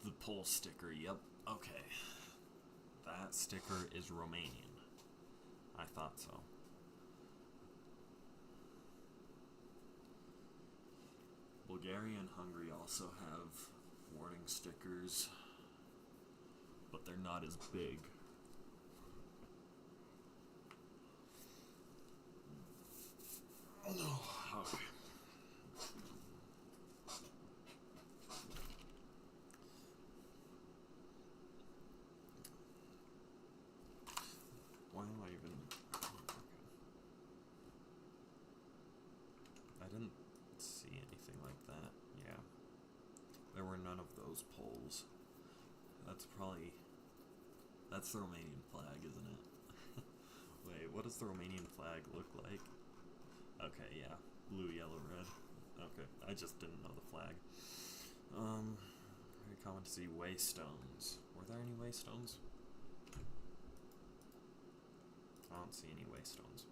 The pole sticker, yep, okay. That sticker is Romanian. I thought so. Bulgaria and Hungary also have warning stickers, but they're not as big. No, okay. Why am I even... Okay. I didn't see anything like that. Yeah. There were none of those poles. That's probably... That's the Romanian flag, isn't it? Wait, what does the Romanian flag look like? Okay, yeah. Blue, yellow, red. Okay, I just didn't know the flag. Very common to see waystones. Were there any waystones? I don't see any waystones.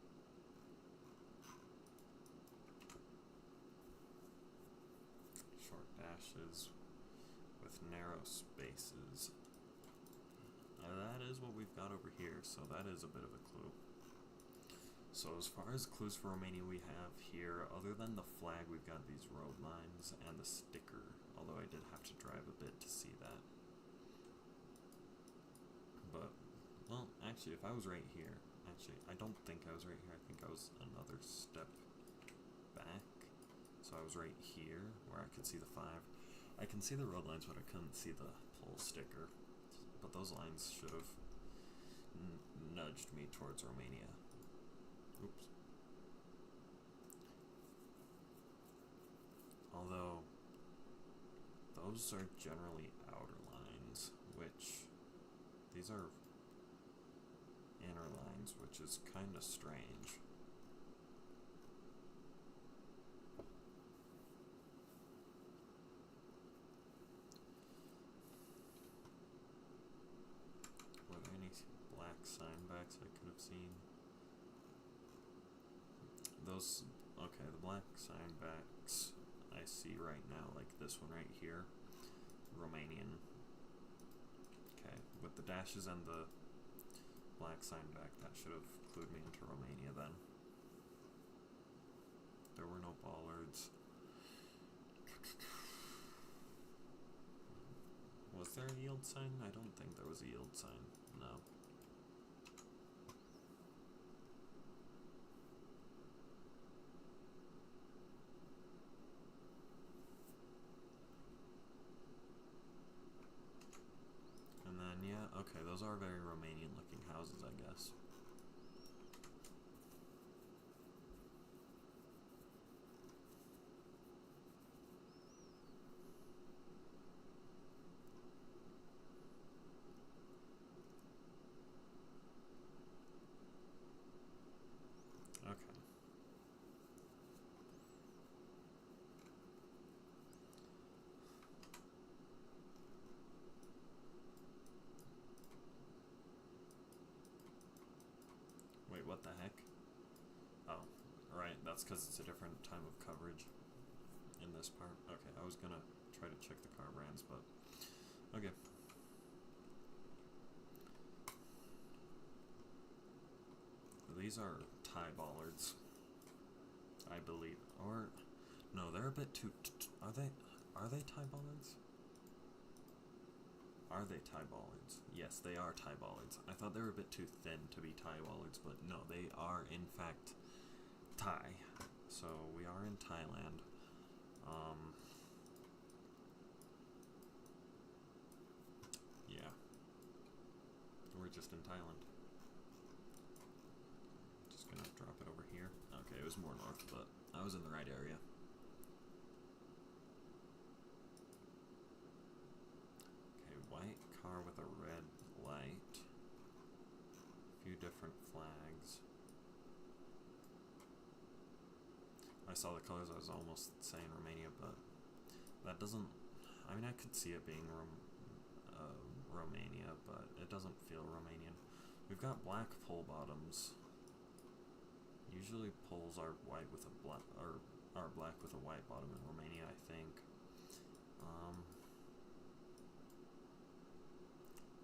Short dashes with narrow spaces. That is what we've got over here, so that is a bit of a clue. So as far as clues for Romania we have here, other than the flag, we've got these road lines and the sticker, although I did have to drive a bit to see that. But, well, actually, if I was right here, I don't think I was right here, I think I was another step back. So I was right here, where I could see the 5. I can see the road lines, but I couldn't see the pole sticker. But those lines should have nudged me towards Romania. Oops. Although, those are generally outer lines, which, these are inner lines, which is kind of strange. Were there any black sign backs I could have seen? Those, okay, the black sign backs I see right now, like this one right here, Romanian. Okay, with the dashes and the black sign back, that should have clued me into Romania then. There were no bollards. Was there a yield sign? I don't think there was a yield sign, no. And then, yeah, okay, those are very Romanian looking houses, I guess. Okay. Wait, what the heck? Oh, right, that's because it's a different time of coverage in this part. Okay, I was gonna try to check the car brands, but okay. These are tie bollards, I believe, or no, they're a bit too. Are they tie bollards? Are they tie bollards? Yes, they are tie bollards. I thought they were a bit too thin to be tie bollards, but no, they are in fact tie. So we are in Thailand. Yeah, we're just in Thailand. Just gonna drop it over here. Okay, it was more north, but I was in the right area. Okay, white car with a red light. A few different flags. I saw the colors, I was almost saying Romania, but that doesn't... I mean, I could see it being Romania, but it doesn't feel Romanian. We've got black pole bottoms. Usually poles are white with a black, or are black with a white bottom in Romania, I think.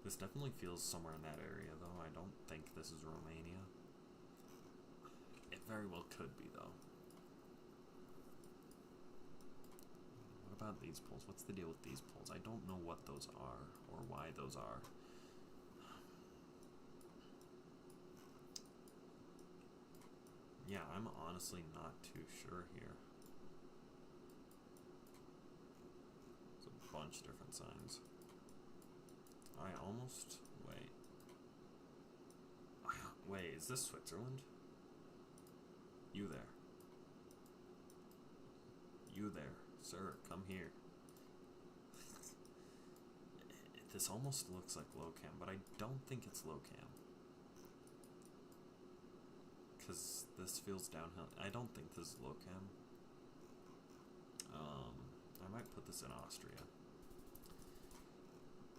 This definitely feels somewhere in that area, though. I don't think this is Romania. It very well could be, though. What about these poles? What's the deal with these poles? I don't know what those are, or why those are. Yeah, I'm honestly not too sure here. There's a bunch of different signs. I almost... Wait, is this Switzerland? You there. You there. Sir, come here. This almost looks like low-cam, but I don't think it's low-cam. Because this feels downhill. I don't think this is low-cam. I might put this in Austria.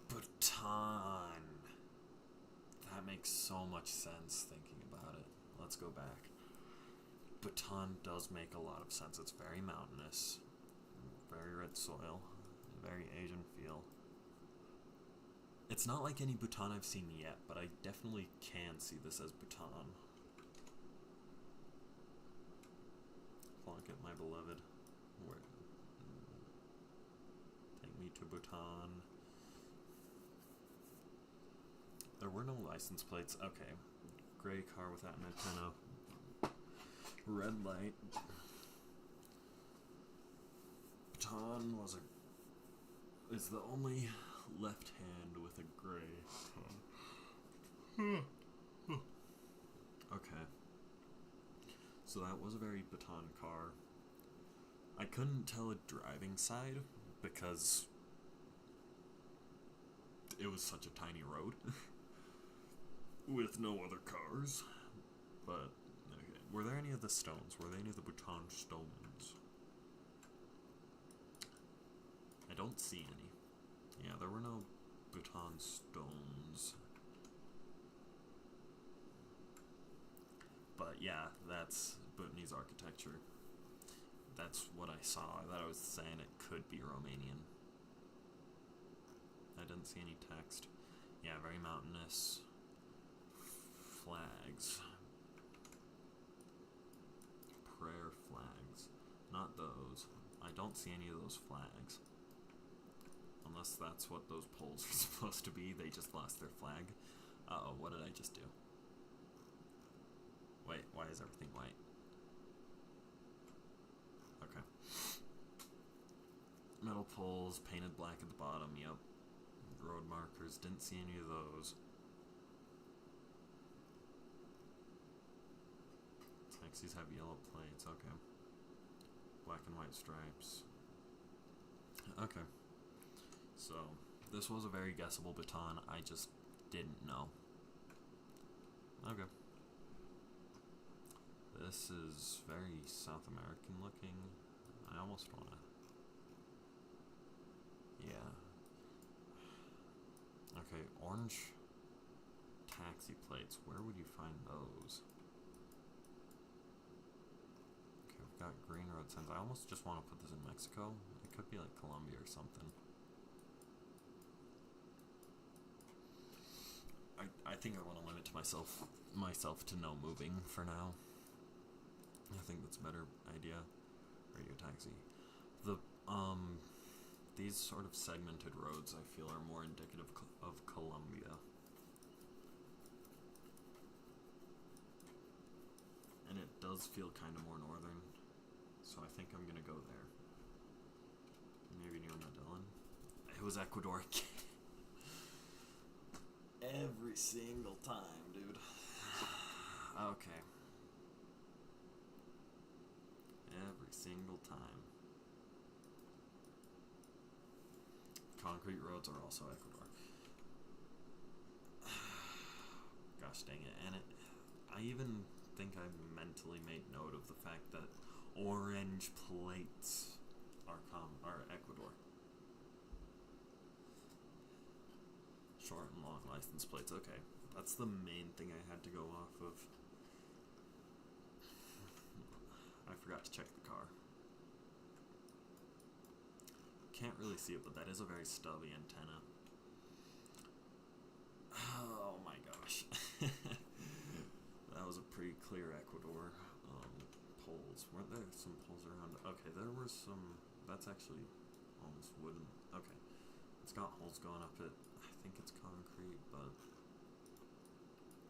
Bhutan. That makes so much sense thinking about it. Let's go back. Bhutan does make a lot of sense. It's very mountainous, very red soil, very Asian feel. It's not like any Bhutan I've seen yet, but I definitely can see this as Bhutan. Flonk it, my beloved. Take me to Bhutan. There were no license plates. Okay. Gray car without an antenna. Red light. Bhutan is the only left hand with a gray car. Okay. So that was a very Bhutan car. I couldn't tell a driving side because it was such a tiny road with no other cars. But okay. Were there any of the stones? Were there any of the Bhutan stones? I don't see any. Yeah, there were no Bhutan stones. But yeah, that's Bhutanese architecture. That's what I saw. That I was saying it could be Romanian. I didn't see any text. Yeah, very mountainous. Flags. Prayer flags. Not those. I don't see any of those flags. Unless that's what those poles are supposed to be. They just lost their flag. Uh-oh, what did I just do? Wait, why is everything white? Okay. Metal poles, painted black at the bottom, yep. Road markers, didn't see any of those. Taxis have yellow plates, okay. Black and white stripes. Okay. So, this was a very guessable Bhutan, I just didn't know. Okay. This is very South American looking. I almost wanna... Yeah. Okay, orange taxi plates. Where would you find those? Okay, we've got green road signs. I almost just want to put this in Mexico. It could be like Colombia or something. I think I want to limit to myself to no moving for now. I think that's a better idea. Radio taxi. These sort of segmented roads I feel are more indicative of Colombia. And it does feel kind of more northern, so I think I'm gonna go there. Maybe near Medellin. It was Ecuador. Every single time, dude. Okay. Every single time. Concrete roads are also Ecuador. Gosh dang it. And I even think I mentally made note of the fact that orange plates are Ecuador. Short and long license plates. Okay, that's the main thing I had to go off of. I forgot to check the car. Can't really see it, but that is a very stubby antenna. Oh my gosh. That was a pretty clear Ecuador. Poles. Weren't there some poles around? Okay, there were some. That's actually almost wooden. Okay. It's got holes going up it. I think it's concrete, but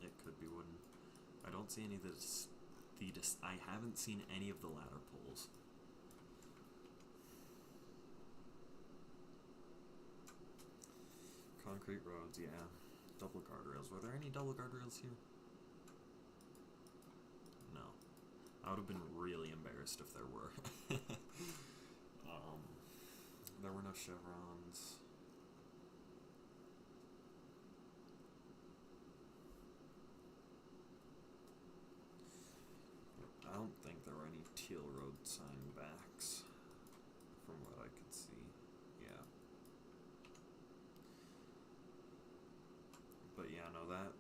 it could be wooden. I don't see any of this. I haven't seen any of the ladder poles. Concrete roads, yeah. Double guardrails. Were there any double guardrails here? No. I would have been really embarrassed if there were. There were no chevrons. I don't think there were any teal road sign backs, from what I could see. Yeah. But yeah, no, that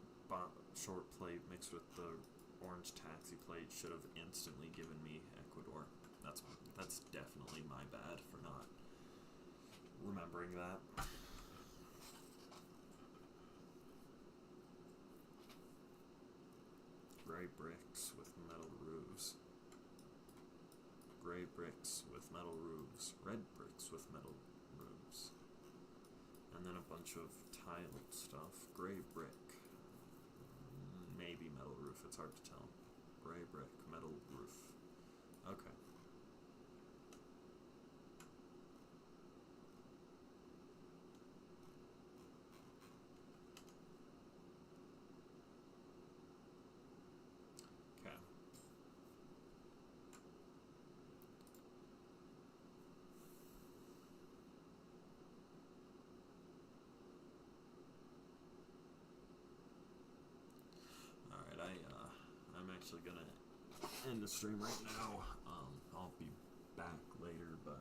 short plate mixed with the orange taxi plate should have instantly given me Ecuador. That's definitely my bad for not remembering that. Gray bricks with metal roofs. Gray bricks with metal roofs. Red bricks with metal roofs. And then a bunch of tile stuff. Gray brick. Maybe metal roof. It's hard to tell. Gray brick, metal roof. Okay. Okay. I'm actually gonna end the stream right now. I'll be back